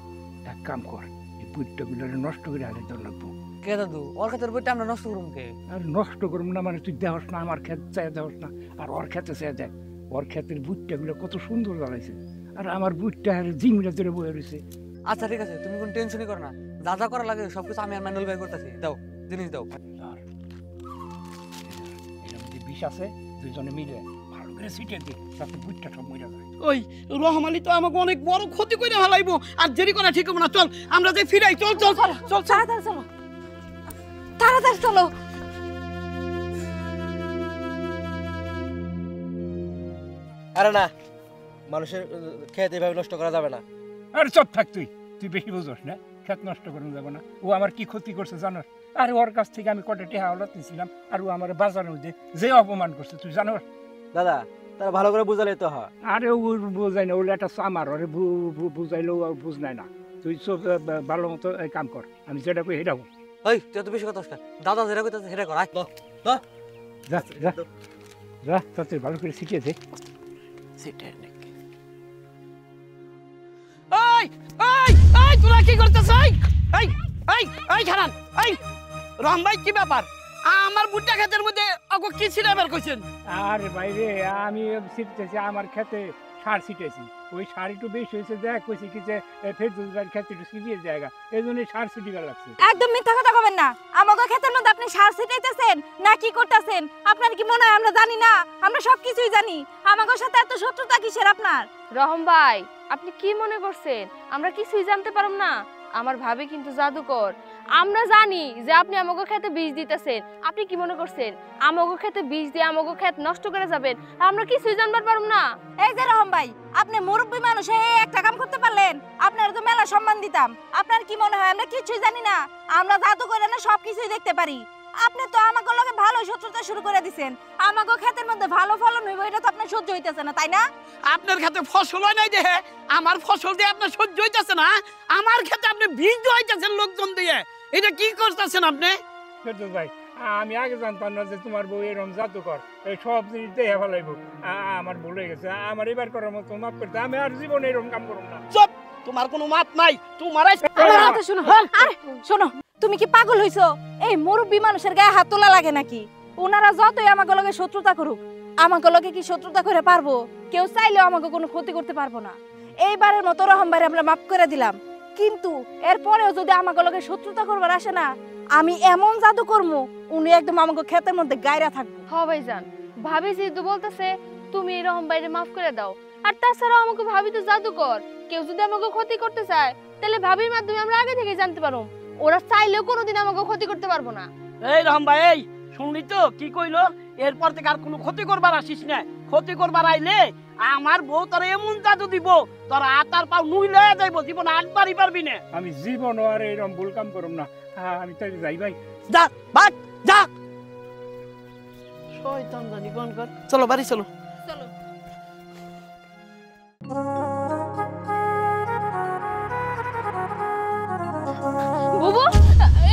এক কাম কর, এই বুটটা গুলো নষ্ট করে হালে তোর লাগবো। কে দাদু, ওর ক্ষেতের বইটা আমরা নষ্ট করুম কে? আর নষ্ট করুম না মানে তুই দেহস না, আমার ক্ষেত চাই দেহস না, আর ওর ক্ষেতে চাই দেখ, ওর ক্ষেতের বুটটা গুলো কত সুন্দর জ্বালাইছে, আর আমার বুটটা আর জিমরা ধরে বয়ে রয়েছে। আচ্ছা ঠিক আছে, তুমি কোনো টেনশনই করো না, যা যা করা লাগে সবকিছু আমি আর ম্যানুয়াল ভাই করতেছি। দাও জিনিস দাও। এর মধ্যে বিষ আছে, দুইজনে মিলে ভালো করে ছিটিয়ে দিই, যাতে বুটটা সব মরে যায়। ওই রহমালি তো আমাকে অনেক বড় ক্ষতি করে হালাইবো, আর দেরি করা ঠিক হবে না। চল আমরা যে ফিরাই, চল চল চল চল। তাড়াতাড়ি চলো, তাড়াতাড়ি চলো। আরে না, মানুষের ক্ষেত এভাবে নষ্ট করা যাবে না। আর চুপ থাক, তুই তুই বেশি বুঝোস না, ক্ষেত নষ্ট করে যাবো না। ও আমার কি ক্ষতি করছে জানোস? আর ওর কাছ থেকে আমি কটা টেহা ওলাত নিয়েছিলাম, আর ও আমার বাজার মধ্যে যে অপমান করছে তুই জানোস? দাদা, তারা ভালো করে বুঝালে তো হয়। আরে ও বুঝাই না, ওটা একটা চামার, ওরে বুঝাইলেও বুঝ নাই না। তুই সব ভালো মতো কাম কর, আমি যেটা কই সেটা হোক। ওই তুই এত বেশি কথা বলছিস না। দাদা যেটা কইতাছে সেটা কর। আয় যা যা যা, তাতে ভালো করে শিখিয়ে দে। এই এই এই তোরা কি করতেছ? এই এই এই খারান, এই রহম ভাই, কি ব্যাপার? আমার ভুট্টা ক্ষেতের মধ্যে অগো কি ছিল এবার কইছেন? আরে বাইরে, আমি ছিটেছি আমার খেতে সার ছিটেছি, ওই সার একটু বেশি হয়েছে, দেখ কইছি কি যে ফেরদৌস ভাইয়ের খেতে একটু সিবিয়ে জায়গা, এই জন্য সার ছিটিয়ে লাগছে। একদম মিথ্যা কথা কবেন না। আমাকে ক্ষেতের মধ্যে আপনি সার ছিটাইতেছেন না কি করতেছেন? আপনার কি মনে হয় আমরা জানি না? আমরা সবকিছুই জানি। আমাদের সাথে এত শত্রুতা কিসের আপনার? রহম ভাই, আপনি কি মনে করছেন আমরা কিছুই জানতে পারব না? আমার ভাবি কিন্তু জাদুকর, আমরা জানি যে আপনি আমাকে খেতে বীজ দিতেছেন। আপনি কি মনে করছেন আমাকে খেতে বীজ দিয়ে আমাকে খেত নষ্ট করে যাবেন? আমরা কিছুই জানবার পারব না। এই যে রহম ভাই, আপনি মুরব্বী মানুষ হয়ে এই একটা কাম করতে পারলেন? আপনার তো মেলা সম্মান দিতাম। আপনার কি মনে হয় আমরা কিছুই জানি না? আমরা জাদু করে না সব কিছুই দেখতে পারি। আপনি তো আমাকে লগে ভালো শত্রুতা শুরু করে দিছেন। আমাকে ক্ষেতের মধ্যে ভালো ফলন হইব এটা তো আপনার সহ্য হইতেছে না, তাই না? আপনার খেতে ফসল হয় নাই দেখে আমার ফসল দিয়ে আপনার সহ্য হইতেছে না? আমার খেতে আপনি বীজ দোয়াইতেছেন লোকজন দিয়ে, এটা কি করতেছেন আপনি? ফেরদৌস ভাই, আমি আগে জানতাম না যে তোমার বউ এরকম জাদুকর, এই সব জিনিস দেখে ফেলাইব। আমার ভুল হয়ে গেছে, আমার এবার করার মতো মাফ করতে, আমি আর জীবনে এরকম কাম করব না। চুপ, তোমার কোনো মাপ নাই। তোমার আমার কথা শুনো। আরে শোনো, তুমি কি পাগল হইছো? এই মুরব্বী মানুষের গায়ে হাত তোলা লাগে নাকি? ওনারা যতই আমাকে লগে শত্রুতা করুক, আমাকে লগে কি শত্রুতা করে পারবো? কেউ চাইলেও আমাকে কোনো ক্ষতি করতে পারবো না। এইবারের মতো রহম ভাই আমরা মাফ করে দিলাম, কিন্তু এরপরেও যদি আমাকে লগে শত্রুতা করবার আসে না, আমি এমন জাদু করবো উনি একদম আমাকে ক্ষেতের মধ্যে গায়রা থাকবো। হ ভাইজান, ভাবি যেহেতু বলতেছে তুমি এরকম বাইরে মাফ করে দাও। আর তাছাড়াও আমাকে ভাবি তো জাদুকর, কেউ যদি আমাকে ক্ষতি করতে চায় তাহলে ভাবির মাধ্যমে আমরা আগে থেকে জানতে পারবো। ওরা চাইলেও কোনোদিন আমাকে ক্ষতি করতে পারবো না। এই রহম ভাই, এই শুনলি তো কি কইলো? এরপর থেকে আর কোনো ক্ষতি করবার আসিস না। ক্ষতি করবার আইলে আমার বউ তোর এমন জাদু দিব, তোর হাত আর পাও নুই লয়ে যাইব, জীবন আটবারই পারবি না। আমি জীবন আর এরকম ভুল কাম করব না। আমি তাই যাই ভাই। যা ভাগ যা। শয়তান জানি কোন কর। চলো বাড়ি চলো। চলো। বুবু,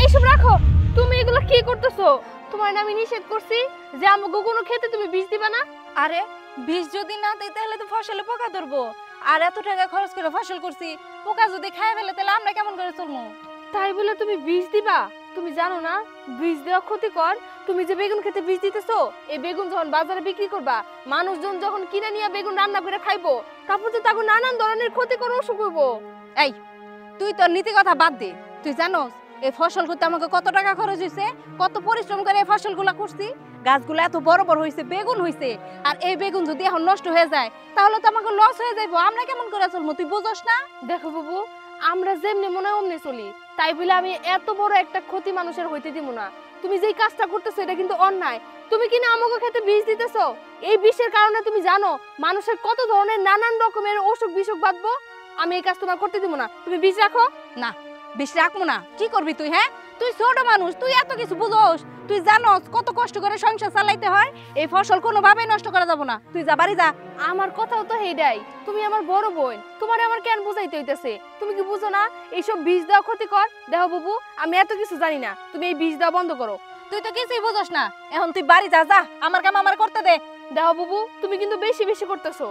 এইসব রাখো। তুমি এগুলো কি করতেছো? তোমার আমি নিষেধ করছি যে আমাকে কোনো খেতে তুমি বীজ দিবা না। আরে বীজ যদি না দেই তাহলে তো ফসলে পোকা ধরবো। আর এত টাকা খরচ করে ফসল করছি, পোকা যদি খায় ফেলে তাহলে আমরা কেমন করে চলবো? তাই বলে তুমি বীজ দিবা? তুমি জানো না বীজ দেওয়া ক্ষতিকর? তুমি যে বেগুন খেতে বীজ দিতেছো, এই বেগুন যখন বাজারে বিক্রি করবা, মানুষজন যখন কিনে নিয়ে বেগুন রান্না করে খাইবো, তারপর তো তাকে নানান ধরনের ক্ষতিকর অসুখ হইবো। এই তুই তোর নীতি কথা বাদ দে। তুই জানোস এই ফসল করতে আমাকে কত টাকা খরচ হয়েছে, কত পরিশ্রম করে এই ফসলগুলা করছি। গাছগুলো এত বড় বড় হয়েছে, বেগুন হয়েছে, আর এই বেগুন যদি এখন নষ্ট হয়ে যায় তাহলে তো আমাকে লস হয়ে যাইবো। আমরা কেমন করে চলবো তুই বুঝোস না? দেখো বাবু, আমরা যেমনি মনে হয় অমনি চলি, তাই বলে আমি এত বড় একটা ক্ষতি মানুষের হইতে দিব না। তুমি যেই কাজটা করতেছো এটা কিন্তু অন্যায়। তুমি কিনা আমাকে খেতে বিষ দিতেছো, এই বিষের কারণে তুমি জানো মানুষের কত ধরনের নানান রকমের অসুখ বিসুখ বাঁধবো। আমি এই কাজ তোমার করতে দিব না। তুমি বিষ রাখো। না, বিষ রাখবো না। কি করবি তুই? হ্যাঁ, তুই ছোট মানুষ, তুই এত কিছু বুঝোস? তুই জানোস কত কষ্ট করে সংসার চালাইতে হয়? এই ফসল কোনোভাবেই নষ্ট করা যাব না। তুই যা, বাড়ি যা। আমার কথাও তো হেডাই, তুমি আমার বড় বোন, তোমার আমার কেন বুঝাইতে হইতেছে? তুমি কি বুঝো না এইসব বীজ দেওয়া ক্ষতিকর? দেখো বাবু, আমি এত কিছু জানি না, তুমি এই বীজ দেওয়া বন্ধ করো। তুই তো কিছুই বুঝোস না, এখন তুই বাড়ি যা। যা, আমার কাম আমার করতে দে। দেখো বাবু, তুমি কিন্তু বেশি বেশি করতেছো।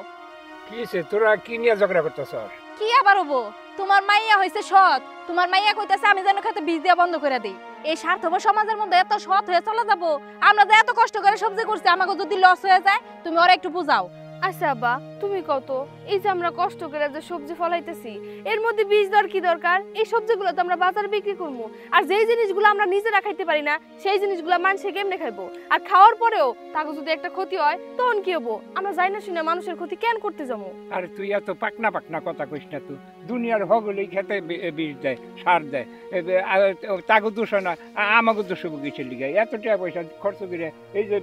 কি হইছে, তোরা কি নিয়ে ঝগড়া করতেছ? কি আবার হবো? তোমার মাইয়া হইছে সৎ, তোমার মাইয়া কইতাছে আমি যেন খেতে বীজ দিয়া বন্ধ করে দেই। এই স্বার্থপর সমাজের মধ্যে এত সৎ হয়ে চলে যাবো? আমরা যে এত কষ্ট করে সবজি করছি, আমাকে যদি লস হয়ে যায় তুমি ওরা একটু বুঝাও। আচ্ছা আব্বা, তুমি কত এই যে আমরা কষ্ট করে যে সবজি ফলাইতেছি, এর মধ্যে বীজ দেওয়ার কি দরকার? এই সবজিগুলো তো আমরা বাজারে বিক্রি করবো, আর যেই জিনিসগুলো আমরা নিজেরা খাইতে পারি না সেই জিনিসগুলো মানুষে কেমনে খাইবো? আর খাওয়ার পরেও তাকে যদি একটা ক্ষতি হয় তখন কি হবো? আমরা যাই না শুনে মানুষের ক্ষতি কেন করতে যাবো? আরে তুই এত পাকনা পাকনা কথা কইস না। তুই দুনিয়ার হগলেই খেতে বীজ দেয়, সার দেয়, তাকে দোষ না, আমাকে দোষ গেছে লিগে এত টাকা পয়সা খরচ করে এই যে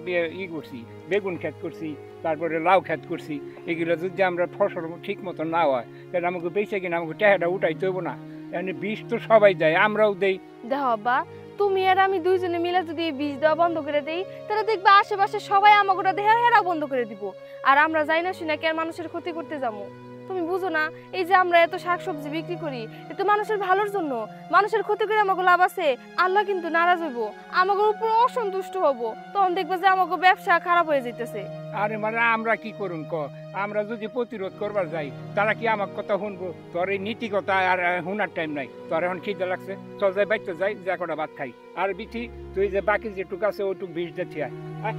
করছি, বেগুন ক্ষেত করছি, তারপরে লাউ ক্ষেত করছি, এগুলো যদি আমরা ফসল ঠিক মতো না হয় তাহলে আমাকে বেঁচে কিনা আমাকে টাকাটা উঠাইতে হবো না? মানে বীজ তো সবাই দেয়, আমরাও দেই। দেখো আব্বা, তুমি আর আমি দুইজনে মিলে যদি এই বীজ দেওয়া বন্ধ করে দেই তাহলে দেখবা আশেপাশে সবাই আমাকে দেহা হেরা বন্ধ করে দিব, আর আমরা যাই না শুনে কেন মানুষের ক্ষতি করতে যাবো? তুমি বুঝো না এই যে আমরা এত শাকসবজি বিক্রি করি এত মানুষের ভালোর জন্য, মানুষের ক্ষতি করে আমাকে লাভ আছে? আল্লাহ কিন্তু নারাজ হইব, আমাকে উপর অসন্তুষ্ট হব, তখন দেখবা যে আমাকে ব্যবসা খারাপ হয়ে যাইতেছে। আরে মানে আমরা কি করুন ক? আমরা যদি প্রতিরোধ করবার যাই তারা কি আমার কথা শুনবো? তোর এই নীতি কথা আর শোনার টাইম নাই। তোর এখন খিদে লাগছে, চল যাই বাইতে যাই, যে কটা ভাত খাই। আর বিথি তুই যে বাকি যেটুক আছে ওইটুক বিষ দিতে আয়।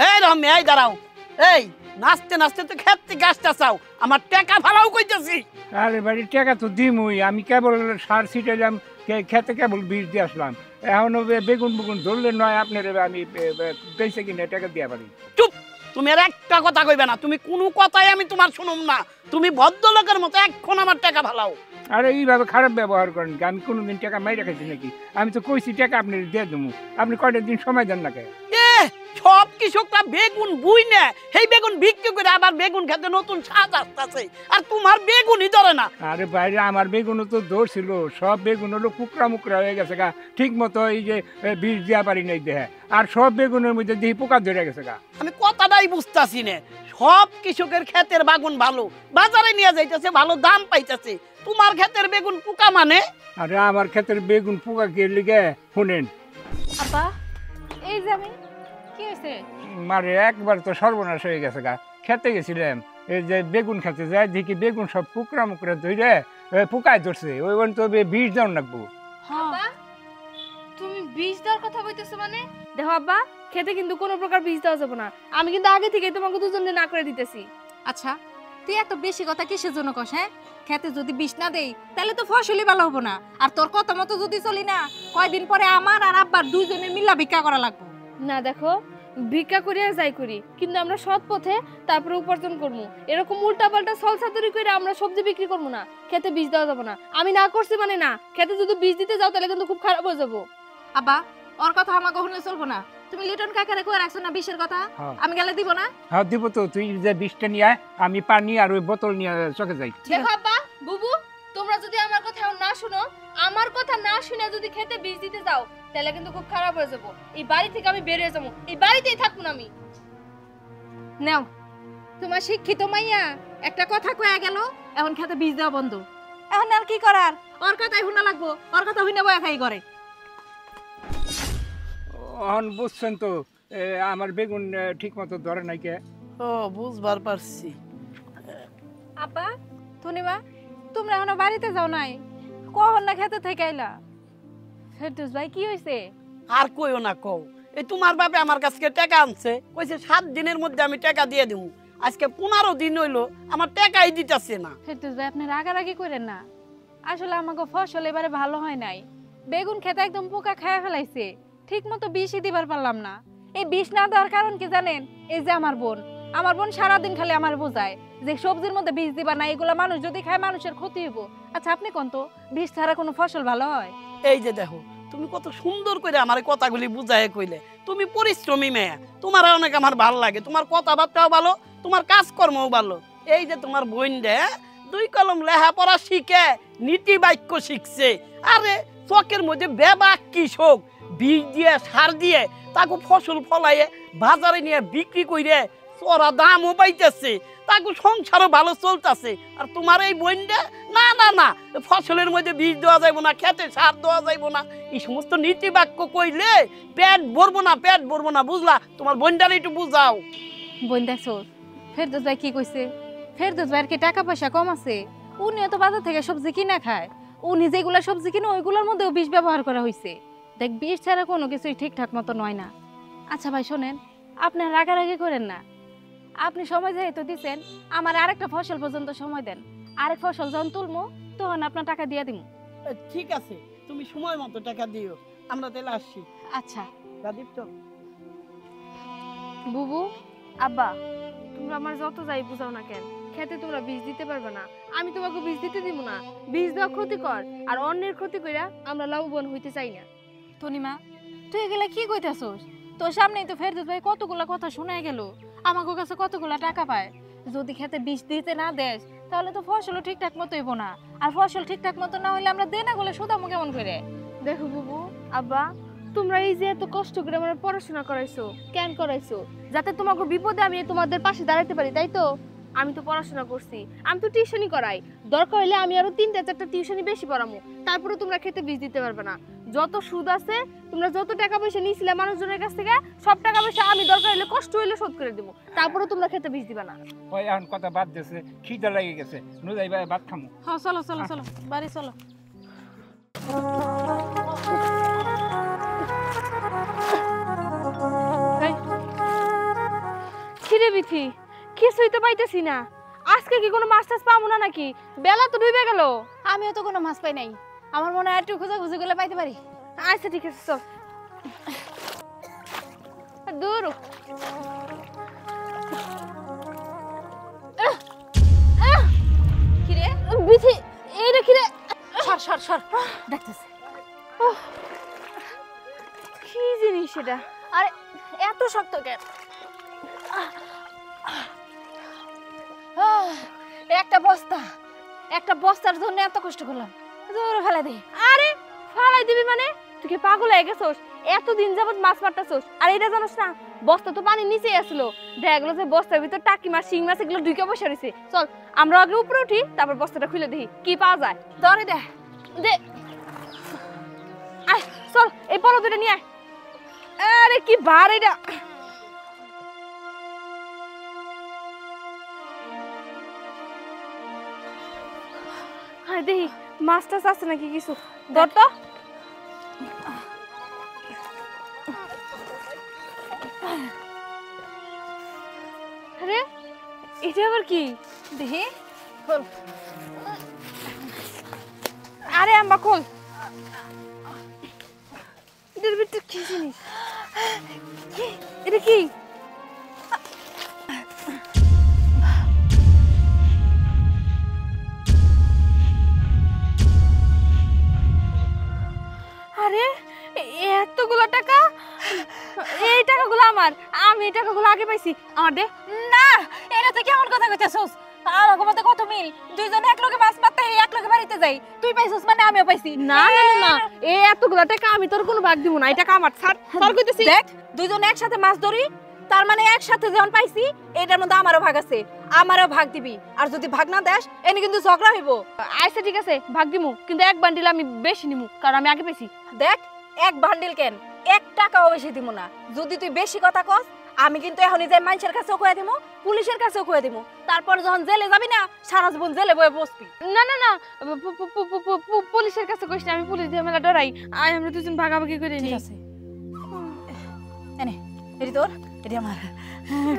এই রহমি, এই দাঁড়াও। এই নাচতে নাচতে তো ক্ষেত থেকে আসতে চাও, আমার টাকা ফালাও কইতেছি। আরে বাড়ির টাকা তো দিমই, আমি কেবল সার ছিটাইলাম, খেতে কেবল বীজ দিয়ে আসলাম। এখনো বেগুন বেগুন ধরলে নয় আপনার আমি বেঁচে কিনে টাকা দিয়ে পারি। চুপ, তুমি আর একটা কথা কইবে না, তুমি কোনো কথাই আমি তোমার শুনুম না। তুমি ভদ্রলোকের মতো এখন আমার টাকা ভালাও। আরে এইভাবে খারাপ ব্যবহার করেন কি? আমি কোনোদিন টাকা মাইরা খাইছি নাকি? আমি তো কইছি টাকা আপনি দিয়ে দেবো, আপনি কয়টা দিন সময় দেন না কে? সব কৃষকরা বেগুন বুই না, সেই বেগুন বিক্রি করে আবার বেগুন খেতে নতুন স্বাদ আসতেছে, আর তোমার বেগুনই ধরে না। আরে বাইরে আমার বেগুনও তো দৌড় ছিল, সব বেগুন হলো কুকরা মুকরা হয়ে গেছে গা, ঠিক মতো এই যে বীজ দিয়া পারি নাই দেহে, আর সব বেগুনের মধ্যে দিয়ে পোকা ধরে গেছে গা। আমি কথাটাই বুঝতাছি না, সব কৃষকের ক্ষেতের বেগুন ভালো, বাজারে নিয়ে যাইতেছে, ভালো দাম পাইতেছে, তোমার ক্ষেতের বেগুন পোকা মানে? আরে আমার ক্ষেতের বেগুন পোকা কে লিগে শুনেন আপা, এই যে আমি কি হয়েছে? মারে একবার তো সর্বনাশ হয়ে গেছে গা। খেতে গেছিলাম, এই যে বেগুন খেতে যায় দেখি বেগুন সব পুকরা মুকরা ধরে পোকায় ধরছে, ওই তো বীজ দেওয়ার লাগবো। আব্বা, তুমি বীজ দেওয়ার কথা বলতেছো মানে? দেখো আব্বা, খেতে কিন্তু কোনো প্রকার বীজ দেওয়া যাবে না। আমি কিন্তু আগে থেকে তোমাকে দুজনকে না করে দিতেছি। আচ্ছা, তুই এত বেশি কথা কিসের জন্য কস? হ্যাঁ, খেতে যদি বিষ না দেই তাহলে তো ফসলই ভালো হবো না। আর তোর কথা মতো যদি চলি না, কয়দিন পরে আমার আর আব্বার দুইজনের মিল্লা ভিক্ষা করা লাগবে। না দেখো, ভিক্ষা করে আর যাই করি, কিন্তু আমরা সৎ পথে তারপরে উপার্জন করবো। এরকম উল্টা পাল্টা সলসাতুরি করে আমরা সবজি বিক্রি করবো না, খেতে বীজ দেওয়া যাবে না। আমি না করছি মানে না, খেতে যদি বীজ দিতে যাও তাহলে কিন্তু খুব খারাপ হয়ে যাবো। আব্বা, ওর কথা আমার কখনো চলবো না। তুমি লিটন কাকারে কই রাখছো না বিষের কথা? আমি গেলে দিব না? হ্যাঁ দিব তো, তুই যে বিষটা নিয়ে আয়, আমি পানি আর ওই বোতল নিয়ে চকে যাই। দেখো আব্বা, বুবু, তোমরা যদি আমার কথা না শুনো, আমার কথা না শুনে যদি খেতে বীজ দিতে যাও তাহলে কিন্তু খুব খারাপ হয়ে যাবো। এই বাড়ি থেকে আমি বেরিয়ে যাবো, এই বাড়িতেই থাকবো না আমি। নাও, তোমার শিক্ষিত মাইয়া একটা কথা কয়ে গেল, এখন খেতে বীজ দেওয়া বন্ধ। এখন আর কি করার? ওর কথাই শুনা লাগবো, ওর কথা শুনে বয়া খাই করে। বুঝছেন তো, আমার বেগুন ঠিক মতো ধরে নাই কে? ও, বুঝবার পারছি। আপা, ধনিমা, তোমরা এখনো বাড়িতে যাও নাই? কখন না খেতে থেকে আইলা? ফেরদৌস ভাই, কি হয়েছে? আর কইও না, কও। এই তোমার বাপে আমার কাছে টাকা আনছে, কইছে 7 দিনের মধ্যে আমি টাকা দিয়ে দেবো। আজকে 15 দিন হইলো, আমার টাকাই দিতেছে না। ফেরদৌস ভাই, আপনি রাগারাগি করেন না। আসলে আমাকে ফসল এবারে ভালো হয় নাই। বেগুন খেতে একদম পোকা খেয়ে ফেলাইছে, ঠিক মতো বিষই দিবার পারলাম না। এই বিষ না দেওয়ার কারণ কি জানেন? এই যে আমার বোন সারাদিন খালি আমার বোঝায় যে সবজির মধ্যে বিষ দিবা না, এগুলা মানুষ যদি খায় মানুষের ক্ষতি হইব। আচ্ছা আপনি কোন তো, বিষ ছাড়া কোনো ফসল ভালো হয়? এই যে দেখো, তুমি কত সুন্দর করে আমার কথাগুলি বুঝায় কইলে। তুমি পরিশ্রমী মেয়ে, তোমার অনেক আমার ভালো লাগে, তোমার কথাবার্তাও ভালো, তোমার কাজকর্মও ভালো। এই যে তোমার বোন রে 2 কলম লেখাপড়া শিখে নীতি বাক্য শিখছে, আরে চকের মধ্যে বেবাক কৃষক বীজ দিয়ে সার দিয়ে তাকে ফসল ফলাইয়ে বাজারে নিয়ে বিক্রি করে চড়া দামও পাইতেছে, তাকে সংসারও ভালো চলতেছে। আর তোমার এই বোনটা না না না, ফসলের মধ্যে বীজ দেওয়া যাইব না, খেতে সার দেওয়া যাইব না, এই সমস্ত নীতি বাক্য কইলে পেট ভরবো না, বুঝলা? তোমার বোনটারে একটু বুঝাও। বোন দেখছো ফেরদৌস ভাই কি কইছে? ফেরদৌস ভাইয়ের কি টাকা পয়সা কম আছে? উনিও তো বাজার থেকে সবজি কিনা খায়, উনি যেগুলা সবজি কিনে ওইগুলোর মধ্যেও বিষ ব্যবহার করা হয়েছে। দেখ, বিষ ছাড়া কোনো কিছুই ঠিকঠাক মতো নয় না। আচ্ছা ভাই শোনেন, আপনি রাগারাগি করেন না। আপনি সময় যেহেতু দিচ্ছেন, আমার আরেকটা ফসল পর্যন্ত সময় দেন। আরেক ফসল যখন তুলবো তখন আপনার টাকা দিয়ে দিব। ঠিক আছে, তুমি সময় মতো টাকা দিও, আমরা তাহলে আসছি। আচ্ছা রাদীপ্ত, বুবু, আব্বা, তোমরা আমার যত যাই বুঝাও না কেন, খেতে তোমরা বীজ দিতে পারবে না। আমি তোমাকে বীজ দিতে দিব না। বীজ দেওয়া ক্ষতিকর, আর অন্যের ক্ষতি কইরা আমরা লাভবান হইতে চাই না। তনিমা, তুই এগুলা কি কইতাছস? তোর সামনেই তো ফেরদৌস ভাই কতগুলা কথা শোনা গেল, আমাকে কাছে কতগুলা টাকা পায়। যদি খেতে বীজ দিতে না দেস তাহলে তো ফসলও ঠিকঠাক মতো হইব না, আর ফসল ঠিকঠাক মতো না হইলে আমরা দেনা গুলো শুধামো কেমন করে? দেখো বুবু, আব্বা, তোমরা এই যে এত কষ্ট করে আমার পড়াশোনা করাইছো, কেন করাইছো? যাতে তোমাকে বিপদে আমি তোমাদের পাশে দাঁড়াতে পারি, তাই তো? আমি তো পড়াশোনা করছি, আমি তো টিউশনই করাই। দরকার হলে আমি আরো 3-4টা টিউশনই বেশি পড়ামু, তারপরে তোমরা খেতে বীজ দিতে পারবে না। যত সুদ আছে, তোমরা যত টাকা পয়সা নিয়েছিলে মানুষজনের কাছ থেকে, সব টাকা পয়সা আমি দরকার হলে কষ্ট হইলে শোধ করে দেবো, তারপরে তোমরা খেতে বীজ দিবা না। ওই এখন কথা বাদ দিয়েছে, খিদা লেগে গেছে, নুজাই ভাই ভাত খামু। হ্যাঁ চলো চলো চলো, বাড়ি চলো। খিদে বিথি, কিছুই তো পাইতেছি না। আজকে কি কোনো মাছ টাছ পাবো না নাকি? বেলা তো ডুবে গেল। আমিও তো কোনো মাছ পাই নাই, আমার মনে হয় একটু খোঁজাখুঁজি করলে পাইতে পারি। আচ্ছা ঠিক আছে, চল। দূর কিরে বিথি এইটা কিরে সর সর সর দেখতেছে কি জিনিস এটা আরে এত শক্ত কেন একটা বস্তার জন্য এত কষ্ট করলাম ধরে ফেলা দে আরে ফালাই দিবি মানে তুই কি পাগল হয়ে গেছস এতদিন যাবত মাছ মারতাছস আর এটা জানোস না বস্তা তো পানির নিচে আসলো দেখা গেলো যে বস্তার ভিতর টাকি মাছ শিং মাছ এগুলো ঢুকে বসে রয়েছে চল আমরা আগে উপরে উঠি তারপর বস্তাটা খুলে দেখি কি পাওয়া যায় ধরে দে দে আয় চল এই পলো দুটো নিয়ে আয় আরে কি ভার এটা আয় দেখি মাছ টাছ আছে নাকি কিছু ধর তো আরে এটা আবার কি দেখি আরে আম্মা খোল এটার ভিতরে কি জিনিস এটা কি আরে এতগুলো টাকা এই টাকাগুলো আমার আমি এই টাকাগুলো আগে পাইছি আমার দে না এটা তো কেমন কথা কইতেছস আমাকে মতে কত মিল দুইজন এক লগে মাছ মারতে এক লগে বাড়িতে যাই তুই পাইছস মানে আমিও পাইছি না না না এই এতগুলো টাকা আমি তোর কোনো ভাগ দিব না এই টাকা আমার ছাড় তোর কইতেছি দেখ দুইজন একসাথে মাছ ধরি তার মানে একসাথে যখন পাইছি এটার মধ্যে আমারও ভাগ আছে আমারও ভাগ দিবি আর যদি ভাগ না দেস এনে কিন্তু ঝগড়া হইব আচ্ছা ঠিক আছে ভাগ দিমু কিন্তু এক বান্ডিল আমি বেশি নিমু কারণ আমি আগে পেয়েছি দেখ এক বান্ডিল কেন 1 টাকাও বেশি দিব না যদি তুই বেশি কথা কস আমি কিন্তু এখনই যাই মানুষের কাছেও কয়ে দিমু পুলিশের কাছেও কয়ে দিমু তারপর যখন জেলে যাবি না সারা জীবন জেলে বয়ে বসবি না না না পুলিশের কাছে কইছ না আমি পুলিশ দিয়ে মেলা ডরাই আই আমরা দুজন ভাগাভাগি করে নিই ঠিক আছে এনে এটি তোর এটি আমার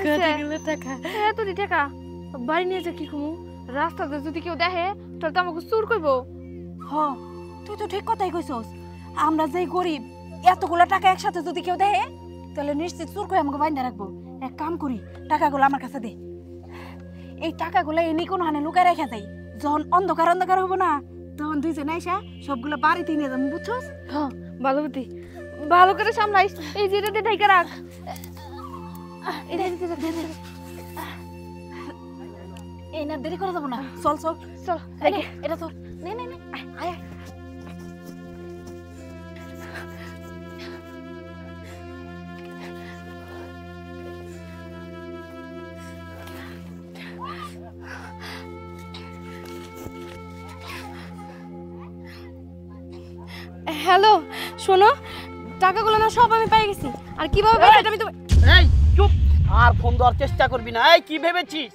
কতগুলো টাকা এত টাকা বাড়ি নিয়ে যা কি কমু রাস্তাতে যদি কেউ দেখে তাহলে তো আমাকে চুর করবো হ তুই তো ঠিক কথাই কইছস আমরা যে গরিব এতগুলো টাকা একসাথে যদি কেউ দেয় তাহলে নিশ্চিত চুর করে আমাকে বাইন্ধা রাখবো এক কাম করি টাকাগুলো আমার কাছে দে এই টাকাগুলো এনে কোনো হানে লুকায় রেখে দেয় যখন অন্ধকার অন্ধকার হবো না তখন দুইজন আইসা সবগুলো বাড়িতে নিয়ে যাবো বুঝছস হ্যাঁ ভালো বুদ্ধি ভালো করে সামলাইস এই যে এটা ঢাইকা রাখ এই না দেরি করে যাবো না চল চল চল এটা তোর নে নে নে আয় আয় হ্যালো শোনো টাকাগুলো না সব আমি পেয়ে গেছি আর কিভাবে পেয়েছি আমি তো এই চুপ আর ফোন দেওয়ার চেষ্টা করবি না এই কি ভেবেছিস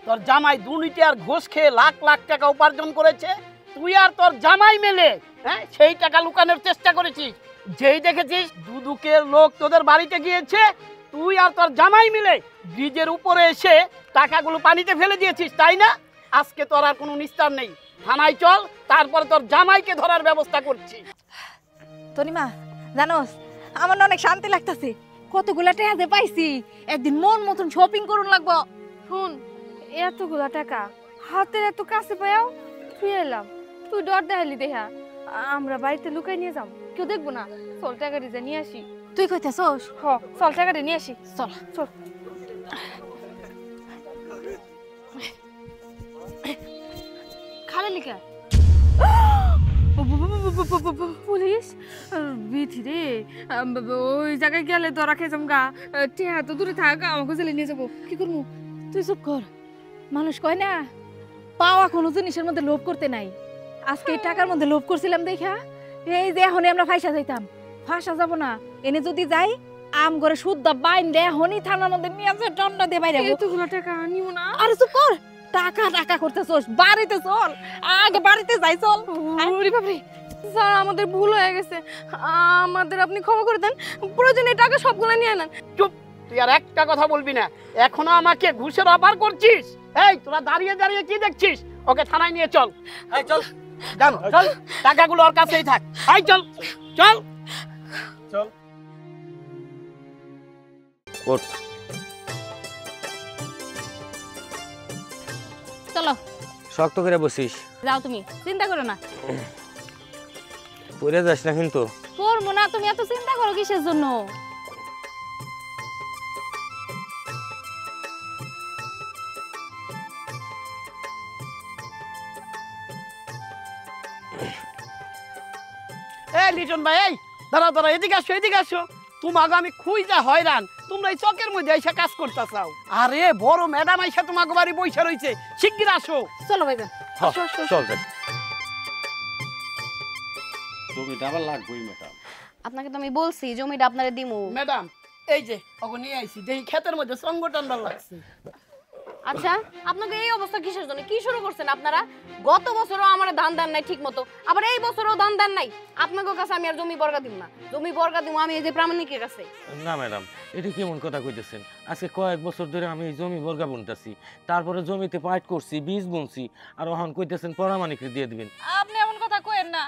তোর জামাই দুর্নীতি আর ঘুষ খেয়ে লাখ লাখ টাকা উপার্জন করেছে তুই আর তোর জামাই মিলে হ্যাঁ সেই টাকা লুকানোর চেষ্টা করেছিস যেই দেখেছিস দুদুকের লোক তোদের বাড়িতে গিয়েছে তুই আর তোর জামাই মিলে ব্রিজের উপরে এসে টাকাগুলো পানিতে ফেলে দিয়েছিস তাই না আজকে তোর আর কোনো নিস্তার নেই থানায় চল তারপর তোর জামাইকে ধরার ব্যবস্থা করছি তনিমা জানোস আমার না অনেক শান্তি লাগতেছে কতগুলা টাকা যে পাইছি একদিন মন মতন শপিং করুন লাগবো শুন এতগুলা টাকা হাতের এত কাছে পায়াও তুই এলাম তুই ডর দেখালি দেখা আমরা বাড়িতে লুকাই নিয়ে যাম কেউ দেখবো না চল টাকাটি যা নিয়ে আসি তুই কইতেছস হ চল টাকাটি নিয়ে আসি চল চল খালে লিখা পুলিশ বিথি রে ওই জায়গায় গেলে ধরা খেয়ে যাম গা টিয়া তো দূরে থাক আমাকে জেলে নিয়ে যাবো কি করবো তুই চুপ কর মানুষ কয় না পাওয়া কোনো জিনিসের মধ্যে লোভ করতে নাই আজকে এই টাকার মধ্যে লোভ করছিলাম দেখা এই যে এখনই আমরা ফাঁসা যাইতাম ফাঁসা যাব না এনে যদি যাই আম করে শুদ্ধ বাইন দে হনি থানার মধ্যে নিয়ে আসে দণ্ড দিয়ে বাইরে এতগুলো টাকা নিব না আরে চুপ কর টাকা টাকা করতেছস বাড়িতে চল আগে বাড়িতে যাই চল ওরে বাপরে স্যার আমাদের ভুল হয়ে গেছে আমাদের আপনি ক্ষমা করে দেন প্রয়োজনে টাকা সবগুলো নিয়ে নেন চুপ তুই আর একটা কথা বলবি না এখনো আমাকে ঘুষের অফার করছিস এই তোরা দাঁড়িয়ে দাঁড়িয়ে কি দেখছিস ওকে থানায় নিয়ে চল এই চল জানো চল টাকাগুলো ওর কাছেই থাক এই চল চল চল ওঠ চলো শক্ত করে বসিস, যাও, তুমি চিন্তা করো না। পড়ে যাস না কিন্তু। পড়বো না, তুমি এত চিন্তা করো কিসের জন্য? এই লিটন ভাই, এই দাঁড়া দাঁড়া, এদিকে আসো এদিকে আসো। তোমাকে আমি খুঁজা হয়রান, তোমরা এই চকের মধ্যে এসে কাজ করতে চাও। আরে বড় ম্যাডাম আইসা তোমাকে বাড়ি বইসা রইছে, শিগগির আসো। চলো ভাইজান। চল যাই। জমিটা আবার লাগবেই ম্যাডাম। আপনাকে তো আমি বলছি জমিটা আপনারে দিমু। ম্যাডাম এই যে ওকে নিয়ে আইছি, দেখি ক্ষেতের মধ্যে সঙ্গ টান্ডা লাগছে। আচ্ছা, আপনাকে এই অবস্থা কিসের জন্য? কি শুরু করছেন আপনারা? গত বছরও আমার ধান দেন নাই ঠিক মতো, আবার এই বছরও ধান দেন নাই। আপনাদের কাছে আমি আর জমি বর্গা দিব না। জমি বর্গা দিব আমি এই যে প্রামাণিকের কাছে। না ম্যাডাম, এটা কেমন কথা কইতেছেন? আজকে কয়েক বছর ধরে আমি এই জমি বর্গা বুনতেছি, তারপরে জমিতে পাইট করছি, বীজ বুনছি, আর ওখান কইতেছেন পরামানিকে দিয়ে দিবেন। আপনি এমন কথা কইেন না।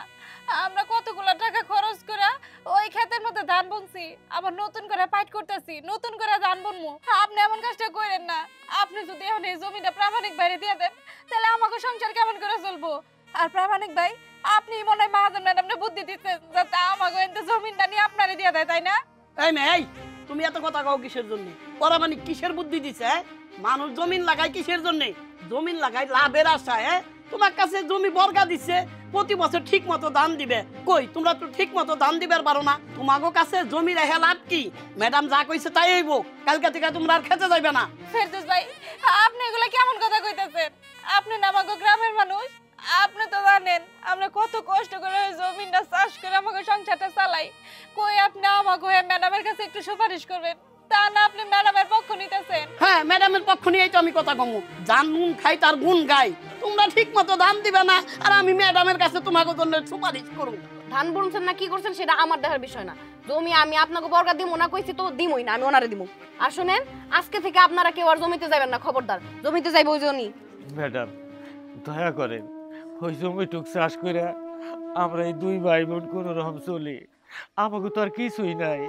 আমরা কতগুলো টাকা খরচ করে ওই ক্ষেতের মধ্যে ধান বুনছি, আবার নতুন করে পাইট করতেছি, নতুন করে ধান বুনমু। আপনি এমন কাজটা করেন না। আপনি যদি এখন এই জমিটা প্রামাণিক বাইরে দিয়ে দেন, তাহলে আমাকে সংসার কেমন করে চলবো? আর প্রামাণিক ভাই, আপনি মনে হয় মহাজন ম্যাডামকে বুদ্ধি দিচ্ছেন যাতে আমাকে এতে জমিনটা নিয়ে আপনারে দিয়ে দেয়, তাই না? এই মেয়ে, তুমি এত কথা কও কিসের জন্য? পরামানিক কিসের বুদ্ধি দিছে? মানুষ জমিন লাগায় কিসের জন্য? জমিন লাগায় লাভের আশায়। তোমার কাছে জমি বর্গা দিচ্ছে, প্রতি বছর ঠিক মতো দাম দিবে। কই তোমরা তো ঠিক মতো দাম দিবার পারো না। তোমাকে কাছে জমি রেখে লাভ কি? ম্যাডাম যা কইছে তাই হইব। কালকে থেকে তোমরা আর খেতে যাইবে না। ফেরদৌস ভাই, আপনি এগুলা কেমন কথা কইতাছেন? আপনি না আমাকে গ্রামের মানুষ, আপনি তো জানেন আমরা কত কষ্ট করে ওই জমিটা চাষ করে আমাকে সংসারটা চালাই। কই আপনি আমাকে ম্যাডামের কাছে একটু সুপারিশ করবেন, তা না আপনি ম্যাডামের পক্ষ নিতেছেন। হ্যাঁ, ম্যাডামের পক্ষ নিয়েই তো আমি কথা কমু। যার নুন খাই তার গুণ গাই। তোমরা ঠিক মতো দাম দিবে না, আর আমি ম্যাডামের কাছে তোমাকে জন্য সুপারিশ করুন। ধান বুনছেন না কি করছেন সেটা আমার দেখার বিষয় না। জমি আমি আপনাকে বর্গা দিমু না কইছি তো দিমই না, আমি ওনারে দিমু। আর শুনেন, আজকে থেকে আপনারা কেউ আর জমিতে যাবেন না, খবরদার। জমিতে যাইব ওই জনি। ম্যাডাম দয়া করেন, ওই জমিটুক চাষ করে আমরা এই দুই ভাই বোন কোন রকম চলি। আমাকে তো আর কিছুই নাই।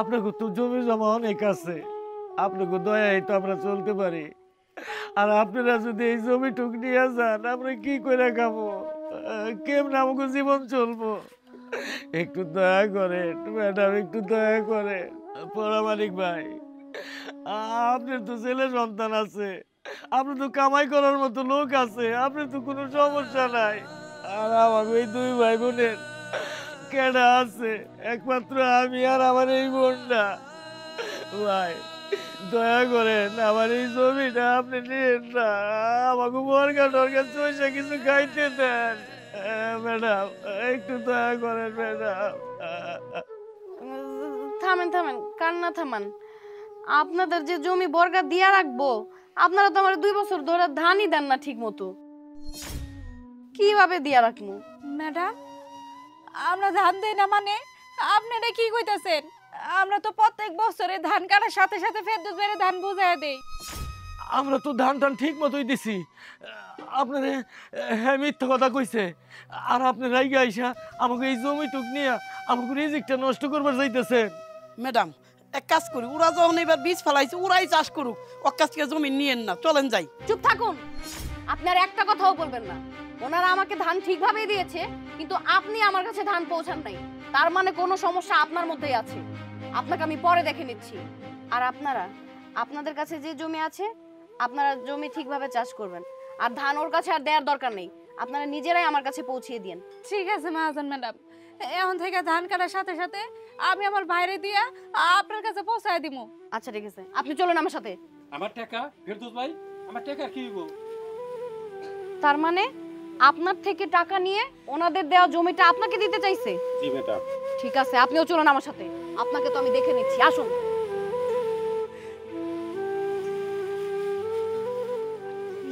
আপনাকে তো জমি জমা অনেক আছে, আপনাকে দয়াই তো আমরা চলতে পারি। আর আপনারা যদি এই জমিটুক নিয়ে যান, আমরা কি করে খাবো? কেমন আমাকে জীবন চলবো? একটু দয়া করেন ম্যাডাম, একটু দয়া করেন। পরামানিক ভাই, আপনার তো ছেলে সন্তান আছে, আপনার তো কামাই করার মতো লোক আছে, আপনার তো কোনো সমস্যা নাই। আর আমার ওই দুই ভাই বোনের কেডা আছে? একমাত্র আমি আর আমার এই বোনটা। ভাই দয়া করেন, আমার এই জমিটা আপনি নিয়েন না, আমাকে বর্গা টর্গা চইসা কিছু খাইতে দেন। ম্যাডাম একটু দয়া করেন ম্যাডাম। থামেন থামেন, কান্না থামান। আপনাদের যে জমি বর্গা দিয়া রাখবো, আপনারা তো আমার 2 বছর ধরে ধানই দেন না ঠিক মতো। কিভাবে দিয়া রাখবো? ম্যাডাম, আমরা ধান দেই না মানে আপনি এটা কি কইতাছেন? আমরা তো প্রত্যেক বছরে ধান কাটার সাথে সাথে ফেরদৌস ভাইয়ের ধান বুঝাইয়া দেই। আমরা তো ধান টান ঠিক মতোই দিছি। আপনারা হ্যাঁ মিথ্যা কথা কইছে, আর আপনি রাইগা আইসা আমাকে এই জমিটুক নিয়ে আমাকে রিজিকটা নষ্ট করবার যাইতেছেন। ম্যাডাম এক কাজ করি, ওরা যখন এবার বীজ ফেলাইছে ওরাই চাষ করুক, ওর কাছ থেকে জমি নিয়েন না, চলেন যাই। চুপ থাকুন, আপনার একটা কথাও বলবেন না। ওনারা আমাকে ধান ঠিকভাবেই দিয়েছে, কিন্তু আপনি আমার কাছে ধান পৌঁছান নাই। তার মানে কোনো সমস্যা আপনার মধ্যেই আছে। আপনাকে আমি পরে দেখে নিচ্ছি। আর আপনারা, আপনাদের কাছে যে জমি আছে, আপনারা জমি ঠিকভাবে চাষ করবেন। আর ধান ওর কাছে আর দেওয়ার দরকার নেই, আপনারা নিজেরাই আমার কাছে পৌঁছিয়ে দিন। ঠিক আছে মহাজন ম্যাডাম, এখন থেকে ধান কাটার সাথে সাথে আমি আমার বাইরে দিয়া আপনার কাছে পৌঁছায় দিমু। আচ্ছা ঠিক আছে, আপনি চলুন আমার সাথে। আমার টাকা ফেরদৌস ভাই, আমার টাকা কি হইব? তার মানে আপনার থেকে টাকা নিয়ে ওনাদের দেওয়া জমিটা আপনাকে দিতে চাইছে? জি ম্যাডাম। ঠিক আছে, আপনিও চলুন আমার সাথে, আপনাকে তো আমি দেখে নিচ্ছি। আসুন।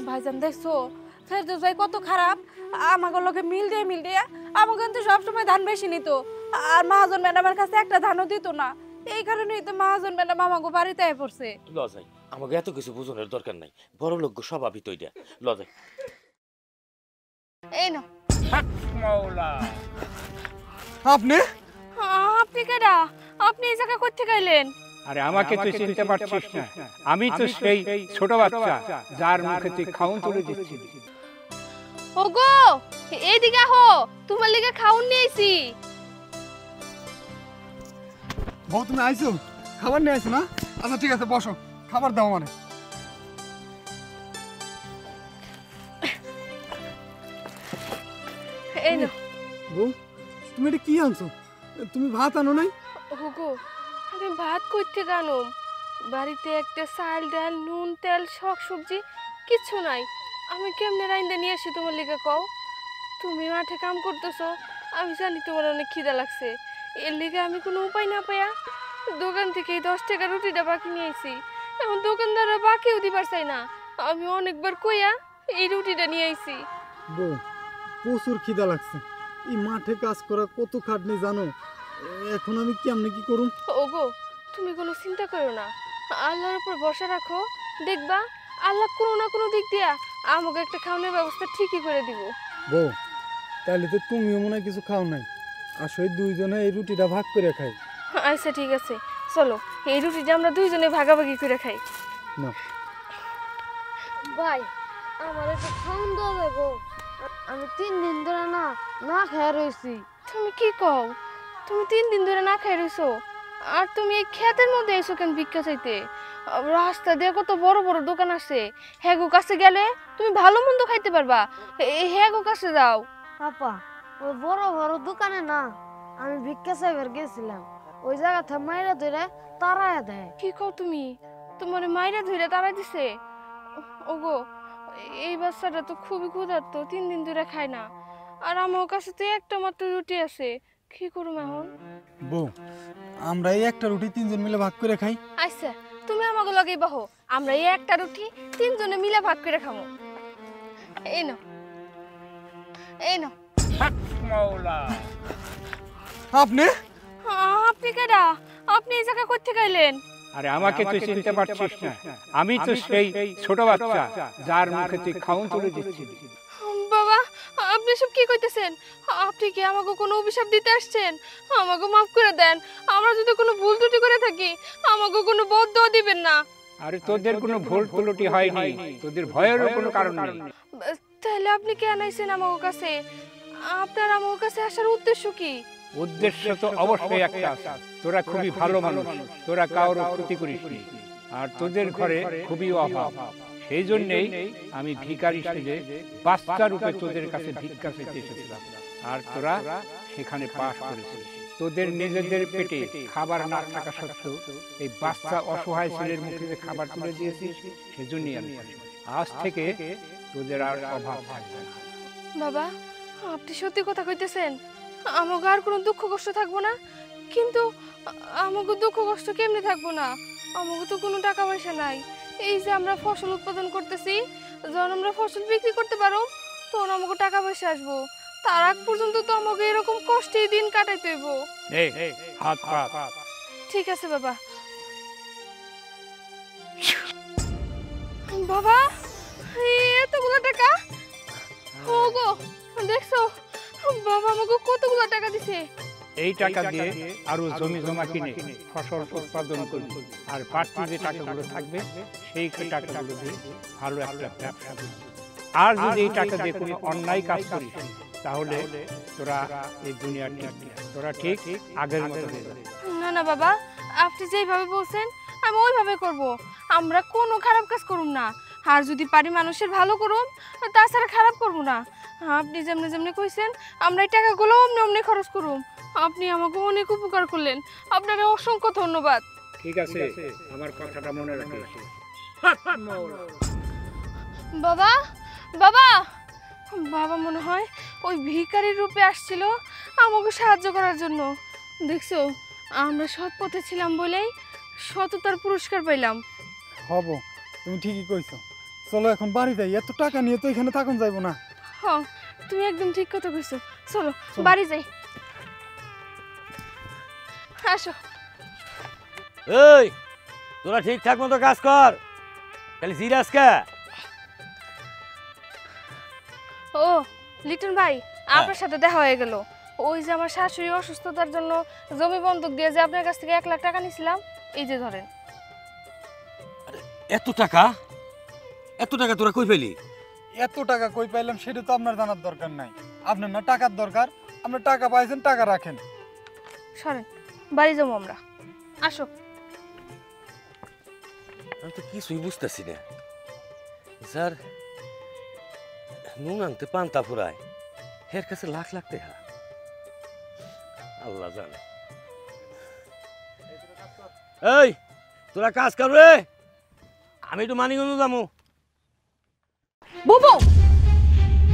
ভাইজান দেখছো ফেরদৌস ভাই কত খারাপ? আমাকে লোকে মিল দিয়ে আমাকে কিন্তু সবসময় ধান বেশি নিত, আর মহাজন ম্যাডামের কাছে একটা ধানও দিত না। এই কারণেই তো মহাজন ম্যাডাম আমাকে বাড়িতে আয় পড়ছে। লজাই আমাকে এত কিছু বুঝানোর দরকার নাই, বড় লোক স্বভাবই তো এটা। লজাই এই না আপনি আপনি কেডা? আপনি এই জায়গা করতে গেলেন? আরে আমাকে তুই চিনতে পারছিস না? আমি তো সেই ছোট বাচ্চা যার মুখে তুই খাউন তুলে দিচ্ছিস। ওগো এইদিকে আহো, তোমার লিগে খাউন নিয়ে আইছি। বউ তুমি আইছো, খাবার নিয়ে আইছো না? আচ্ছা ঠিক আছে, বসো, খাবার দাও মানে। এই নাও। বউ তুমি এটা কি আনছো? তুমি ভাত আনো নাই? ওগো আমি ভাত কইতে গানো, বাড়িতে একটা চাল ডাল নুন তেল শাক সবজি কিচ্ছু নাই। আমি কেমনে রাইন্দা নিয়ে আসি তোমার লিগে কও? তুমি মাঠে কাম করতেছো, আমি জানি তোমার অনেক খিদা লাগছে, এর লিগে আমি কোনো উপায় না পাইয়া দোকান থেকে 10 টাকা রুটিটা বাকি নিয়ে আইছি। এখন দোকানদাররা বাকিও দিবার চাই না, আমি অনেকবার কইয়া এই রুটিটা নিয়ে আইছি। বউ প্রচুর খিদা লাগছে, এই মাঠে কাজ করা কত খাটনি জানো? এখন আমি কেমনে কি করুম? ওগো তুমি কোনো চিন্তা করো না, আল্লাহর উপর ভরসা রাখো, দেখবা আল্লাহ কোনো না কোনো দিক দিয়া আমাকে একটা খাওয়ানোর ব্যবস্থা ঠিকই করে দিব। বউ তাহলে তো তুমিও মনে হয় কিছু খাও নাই, আসলে দুইজনে এই রুটিটা ভাগ করে খাই। আচ্ছা ঠিক আছে, চলো এই রুটিটা আমরা দুইজনে ভাগাভাগি করে খাই। না ভাই আমার একটু খাওন দেওয়া যাবো, আমি 3 দিন ধরে না না খেয়ে রয়েছি। তুমি কি কও? তুমি 3 দিন ধরে না খাই রইছো? আর তুমি এই ক্ষেতের মধ্যে এসো কেন ভিক্ষা চাইতে? রাস্তা দিয়ে কত বড় বড় দোকান আছে, হ্যাগো কাছে গেলে তুমি ভালো মন্দ খাইতে পারবা, এই হ্যাগো কাছে যাও। আপা ওই বড় বড় দোকানে না আমি ভিক্ষা চাইবার গেছিলাম, ওই জায়গাতে মাইরা ধরে তারায় দেয়। কি কও তুমি? তোমার মাইরা ধরে তারা দিছে? ওগো এই বাচ্চাটা তো খুবই ক্ষুধার্ত, 3 দিন ধরে খায় না, আর আমার কাছে তো একটা মাত্র রুটি আছে, কি করুম এখন? বউ আমরা এই একটা রুটি 3 জন মিলে ভাগ করে খাই। আচ্ছা তুমি আমাকে লগেই বহো, আমরা এই একটা রুটি 3 জনে মিলে ভাগ করে খাবো। এই নাও, এই নাও। আপনি আপনি কেডা? আপনি এই জায়গা করতে গেলেন? আরে আমাকে তুই চিনতে পারছিস না? আমি তো সেই ছোট বাচ্চা যার মুখে তুই খাউন তুলে দিচ্ছিস। বাবা আপনি সব কি কইতেছেন? আপনি কি আমাকে কোনো অভিশাপ দিতে আসছেন? আমাকে মাফ করে দেন, আমরা যদি কোনো ভুল ত্রুটি করে থাকি আমাকে কোনো বদদোয়া দিবেন না। আরে তোদের কোনো ভুল ত্রুটি হয়নি, তোদের ভয়েরও কোনো কারণ নেই। তাহলে আপনি কেন আইছেন আমার কাছে? আপনার আমার কাছে আসার উদ্দেশ্য কি? উদ্দেশ্য তো অবশ্যই একটা আছে, তোরা খুবই ভালো মানুষ, তোরা কারোর ক্ষতি করিস নি, আর তোদের ঘরে খুবই অভাব, সেই জন্যেই আমি ভিখারি সেজে বাচ্চা রূপে তোদের কাছে ভিক্ষা চাইতে এসেছিলাম, আর তোরা সেখানে পাস করেছিস। তোদের নিজেদের পেটে খাবার না থাকা সত্ত্বেও এই বাচ্চা অসহায় ছেলের মুখে যে খাবার তুলে দিয়েছিস, সেজন্যই আমি আজ থেকে তোদের আর অভাব থাকবে না। বাবা আপনি সত্যি কথা কইতেছেন? আমাকে আর কোনো দুঃখ কষ্ট থাকবো না? কিন্তু আমাকে দুঃখ কষ্ট কেমনে থাকবো না? আমাকে তো কোনো টাকা পয়সা নাই, এই যে আমরা ফসল উৎপাদন করতেছি, যখন আমরা ফসল বিক্রি করতে পারো তখন আমাকে টাকা পয়সা আসবো, তার আগ পর্যন্ত তো আমাকে এরকম কষ্টেই দিন কাটাইতে হইব। হাত পা। ঠিক আছে বাবা। বাবা এতগুলো টাকা? ওগো দেখছো বাবা আমাকে কতগুলো টাকা দিছে। এই টাকা দিয়ে আরো জমি জমা কিনে ফসল উৎপাদন করবি, আর বাড়তি যে টাকাগুলো থাকবে সেই টাকাগুলো দিয়ে ভালো একটা ব্যবসা করবি। আর যদি এই টাকা দিয়ে কোনো অন্যায় কাজ করিস তাহলে তোরা এই দুনিয়ার তোরা ঠিক আগের মতো হয়ে যাবে। না না বাবা, আপনি যেভাবে বলছেন আমি ওইভাবে করব, আমরা কোনো খারাপ কাজ করব না, আর যদি পারি মানুষের ভালো করুম, তাছাড়া খারাপ করব না। আপনি যেমনি যেমনি কইছেন আমরা এই টাকাগুলো অমনি অমনি খরচ করুম। আপনি আমাকে অনেক উপকার করলেন, আপনাকে অসংখ্য ধন্যবাদ। ঠিক আছে, আমার কথাটা মনে রাখিস। বাবা বাবা বাবা মনে হয় ওই ভিখারির রূপে আসছিল আমাকে সাহায্য করার জন্য। দেখছো আমরা সৎ পথে ছিলাম বলেই সততার পুরস্কার পাইলাম। হব, তুমি ঠিকই কইছো, চলো এখন বাড়ি যাই, এত টাকা নিয়ে তো এখানে থাকুন যাইব না। হ্যাঁ তুমি একদম ঠিক কথা কইছো, চলো বাড়ি যাই। আসো। এই তোরা ঠিকঠাক মতো কাজ কর, খালি সিরিয়াস কে? ও লিটন ভাই, আপনার সাথে দেখা হয়ে গেল। ওই যে আমার শাশুড়ি অসুস্থতার জন্য জমি বন্ধক দিয়ে যে আপনার কাছ থেকে 1 লাখ টাকা নিয়েছিলাম, এই যে ধরেন। এত টাকা তোরা কই পেলি? এত টাকা কই পাইলাম সেটা তো আপনার জানার দরকার নাই। আপনার না টাকার দরকার, আপনার টাকা পাইছেন, টাকা রাখেন। সরেন, বাড়ি যাবো আমরা। আসো। আমি তো কিছুই বুঝতেছি না। স্যার নুন আনতে পান্তা ফুরায়, এর কাছে লাখ লাখ টাকা, আল্লাহ জানে। এই তোরা কাজ কর রে, আমি একটু মানিগঞ্জ যাবো। বুবু,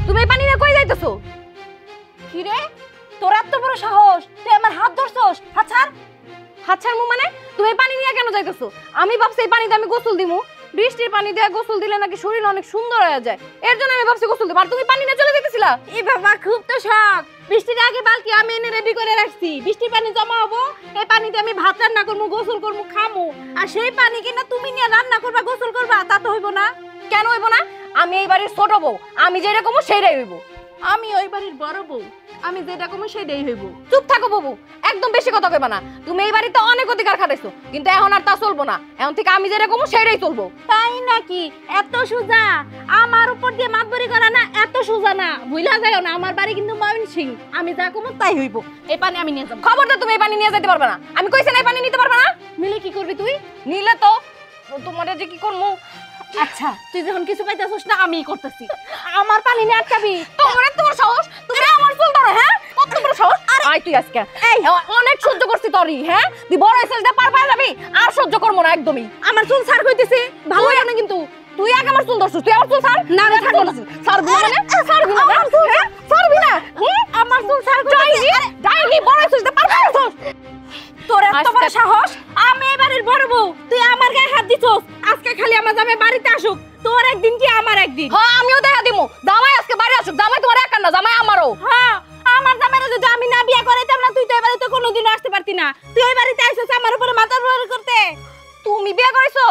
তুমি এই পানি নিয়ে কই যাইতেছো? কি রে, তোর এত বড় সাহস, তুই আমার হাত ধরছস? হাত ছাড়। হাত ছাড়মু মানে? তুমি এই পানি নিয়ে কেন যাইতেছো? আমি ভাবছি এই পানিতে আমি গোসল দিমু। বৃষ্টির পানি দিয়ে গোসল দিলে নাকি শরীর অনেক সুন্দর হয়ে যায়, এর জন্য আমি ভাবছি গোসল দিব। আর তুমি পানি নিয়ে চলে যাইতেছিলা? এ বাবা, খুব তো শখ। বৃষ্টির আগে বালতি আমি এনে রেডি করে রাখছি, বৃষ্টির পানি জমা হবো, এই পানিতে আমি ভাত রান্না করবো, গোসল করবো, খামু। আর সেই পানি কিনা তুমি নিয়ে রান্না করবা, গোসল করবা, তা তো হইব না। কেন হইব না? আমি এই বাড়ির ছোট বউ, আমি যেটা কমু সেইটাই হইব। আমি ওই বাড়ির বড় বউ, আমি যেটা কমু সেটাই হইব। চুপ থাকো বাবু, একদম বেশি কথা কইবা না। তুমি এই বাড়িতে অনেক অধিকার খাটাইছো, কিন্তু এখন আর তা চলবো না। এখন থেকে আমি যেটা কমু সেইটাই চলবো। তাই নাকি? এত সোজা? আমার উপর দিয়ে মাতবরি করা না এত সোজা না, ভুলা যাও না। আমার বাড়ি কিন্তু ময়মনসিংহ, আমি যা কমু তাই হইব। এই পানি আমি নিয়ে যাবো। খবরদার তুমি এই পানি নিয়ে যেতে পারবে না। আমি কইছি না এই পানি নিতে পারবে না। নিলে কি করবি তুই? নিলে তো তোমারে যে কি করমু। আচ্ছা, তুই যখন কিছু পাইতেছিস না, আমিই করতেছি। আমার পানি নিয়ে আটকাবি? তোমার সাহস, তুমি আমার চুল ধরো? হ্যাঁ, কত বড় সাহস! আয় তুই আজকে। এই অনেক সহ্য করছি তোরই। হ্যাঁ, তুই বড় হইছিস না, পার পায় যাবি। আর সহ্য করবো না একদমই। আমার চুল ছাড় কইতেছি, ভালো লাগে না কিন্তু। তুই আগে আমার চুল ধরছিস, তুই আমার চুল ছাড়। না আমি ছাড়বো না। ছাড়বি না মানে? ছাড়বি না? আমার চুল ছাড়বি না? আমার চুল ছাড় কইতেছি। ডাইনি বড় হইছিস না, পার পায় যাবি। তোর এত বড় সাহস! আমি এই বাড়ির বড় বউ, তুই আমার গায়ে হাত দিছস। আজকে খালি আমার জামাই বাড়িতে আসুক, তোর একদিন কি আমার একদিন। হ্যাঁ, আমিও দেখা দিমু। জামাই আজকে বাড়ি আসুক। জামাই তোমার একা না, জামাই আমারও। হ্যাঁ, আমার জামাইরা যদি আমি না বিয়ে করাইতাম না, তুই তো এই বাড়িতে কোনোদিনও আসতে পারতি না। তুই এই বাড়িতে আইছস আমার উপরে মাথা বড় করতে। তুমি বিয়ে করেছো?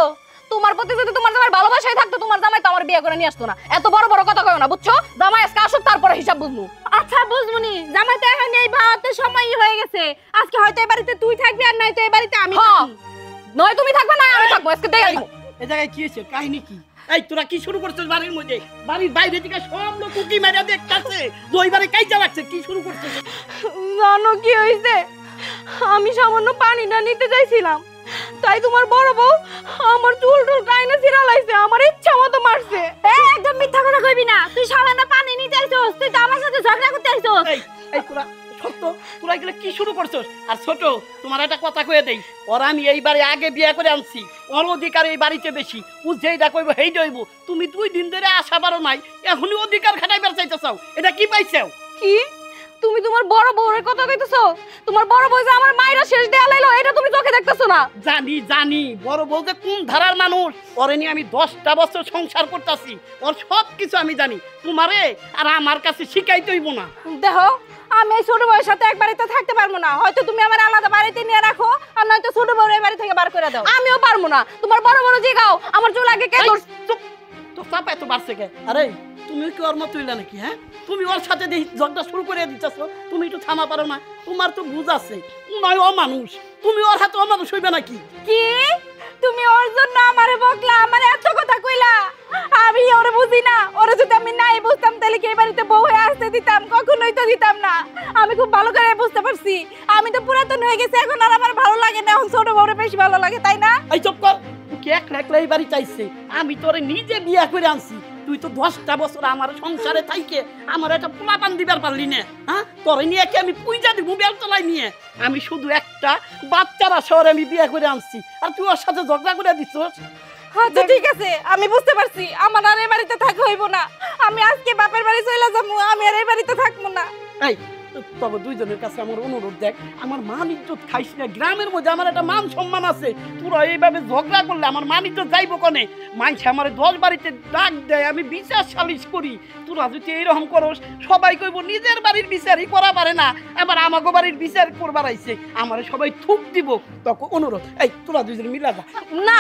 তোমার প্রতি যদি তোমার জামাই ভালোবাসাই থাকতো, তোমার জামাই তো আমার বিয়ে করে নিয়ে আসতো না। এত বড় বড় কথা কইও না, বুঝছো? জামাই আজকে আসুক, তারপরে হিসাব বুঝবো। আচ্ছা বুঝবনি, জামাই তো এখন এই ভাতে সময়ই হয়ে গেছে। আজকে হয়তো এই বাড়িতে তুই থাকবি, আর নয়তো এই বাড়িতে আমি থাকি। নয় তুমি থাকবে না আমি থাকবো। আজকে দেখা দিমু। এই জায়গায় কি হয়েছে, কাহিনী কি? এই তোরা কি শুরু করছিস বাড়ির মধ্যে? বাড়ির বাইরে থেকে সব লোক উকি মেরে দেখতাছে দুই বারে কাইচা লাগছে। কি শুরু করছিস? জানো কি হইছে? আমি সামান্য পানিটা নিতে চাইছিলাম, তাই তোমার বড় বউ আমার চুল টুল টাইনা ছিঁড়া লাইছে, আমার ইচ্ছা মতো মারছে। একদম মিথ্যা কথা কইবি না। তুই সামান্য পানি নিতে আইছস, তুই তো আমার সাথে ঝগড়া করতে আইছস। এই তোরা সত্য, তোরা এগুলো কি শুরু করছিস? আর ছোট, তোমার একটা কথা কয়ে দেই, ওর আমি এইবারে আগে বিয়ে করে আনছি, ওর অধিকার এই বাড়িতে বেশি। ও যেইটা কইব হেইটা হইব। তুমি 2 দিন ধরে আসা পারো নাই, এখনই অধিকার খাটাইবার চাইতেছাও। এটা কি পাইছাও? কি? তুমি তোমার বড় বউয়ের কথা কইতেছো? তোমার বড় বউ যে আমার মাইরা শেষ দেয়া লাইলো, এটা তুমি চোখে দেখতেছো না? জানি জানি, বড় বউ যে কোন ধারার মানুষ, ওরে নিয়ে আমি 10টা বছর সংসার করতেছি, ওর সব কিছু আমি জানি। তোমারে আর আমার কাছে শিখাইতে হইব না। দেখো, আমি এই ছোট বউয়ের সাথে এক বাড়িতে থাকতে পারবো না। হয়তো তুমি আমার আলাদা বাড়িতে নিয়ে রাখো, আর নয়তো ছোট বউর এই বাড়ি থেকে বার করে দাও। আমিও পারবো না। তোমার বড় বড় জিগাও, আমার চুল আগে কে ধরছে? তো চাপা এত বাড়ছে কে? আরে তুমি কি ওর মতো হইলা নাকি? হ্যাঁ, তুমি ওর সাথে দেখি ঝগড়া শুরু করে দিতেছ। তুমি একটু থামা পারো না? তোমার তো বুঝ আছে, নয় ও মানুষ, তুমি ওর হাতে অমানুষ হইবে নাকি? কি? তুমি ওর জন্য আমারে বকলা, আমারে এত কথা কইলা? আমি ওরে বুঝি না। ওরে যদি আমি নাই বুঝতাম, তাহলে কি এই বাড়িতে বউ হয়ে আসতে দিতাম? কখনোই তো দিতাম না। আমি খুব ভালো করে বুঝতে পারছি, আমি তো পুরাতন হয়ে গেছি, এখন আর আমার ভালো লাগে না। এখন ছোট বউরে বেশি ভালো লাগে, তাই না? এই চুপ কর। তুই একলা একলা এই বাড়ি চাইছে, আমি তোরে নিজে বিয়ে করে আনছি। তুই তো 10টা বছর আমার সংসারে থাইকে আমার একটা পোলাপান দিবার পারলি না। হ্যাঁ, তোরে নিয়ে কি আমি পূজা দিব বেলতলাই নিয়ে? আমি শুধু একটা বাচ্চারা শহরে আমি বিয়ে করে আনছি, আর তুই ওর সাথে ঝগড়া করে দিছস। আচ্ছা ঠিক আছে, আমি বুঝতে পারছি। আমার আর এই বাড়িতে থাকা হইব না। আমি আজকে বাপের বাড়ি চলে যাবো, আমি আর এই বাড়িতে থাকবো না। এই তবে দুইজনের কাছে আমার অনুরোধ, দেখ আমার মান ইজ্জত খাইস না। গ্রামের মধ্যে আমার একটা মান সম্মান আছে, তোরা এইভাবে ঝগড়া করলে আমার মান ইজ্জত যাইবো কনে? মাইছে আমার 10 বাড়িতে ডাক দেয়, আমি বিচার সালিশ করি। তোরা যদি এইরকম করস, সবাই কইব নিজের বাড়ির বিচারই করা পারে না, এবার আমাগো বাড়ির বিচার করবার আইছে, আমারে সবাই থুক দিব। তখন অনুরোধ, এই তোরা দুইজন মিলা যা। না,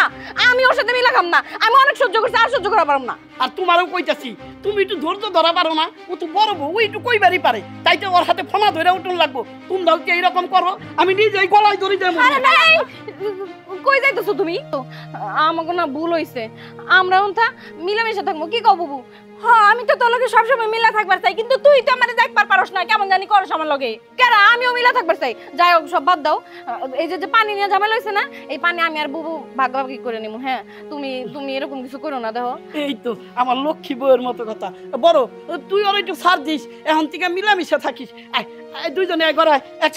আমি ওর সাথে মিলাকাম না। আমি অনেক সহ্য করছি, আর সহ্য করা পারলাম না। আর তোমারও কইতাছি, তুমি একটু ধৈর্য ধরা পারো না? ও তো বড় বউ, ও একটু কইবারই পারে, তাই তো ওর হাতে ফোনা ধরে উঠুন লাগবো তোমরাও কি এইরকম করো আমি নিজেই গলায় ধরে যাবো আরে নাই কই যাইতেছো তুমি আমাকে না ভুল হইছে আমরা ওনথা মিলামিশা থাকবো কি কও বুবু হ্যাঁ আমি তো তোর লগে সবসময় মিলা থাকবার চাই কিন্তু তুই তো আমারে দেখবার পারস না কেমন জানি করস আমার লগে কেরা আমিও মিলা থাকবার চাই যাই হোক সব বাদ দাও এই যে পানি নিয়ে ঝামেলা হইছে না এই পানি আমি আর বুবু ভাগাভাগি করে নিমু হ্যাঁ তুমি তুমি এরকম কিছু করো না দেখো এই তো আমার লক্ষ্মী বউয়ের মতো কথা বড় তুই ওর একটু ছাড় দিস এখন থেকে মিলামিশা থাকিস দুইজনে একবার একসাথে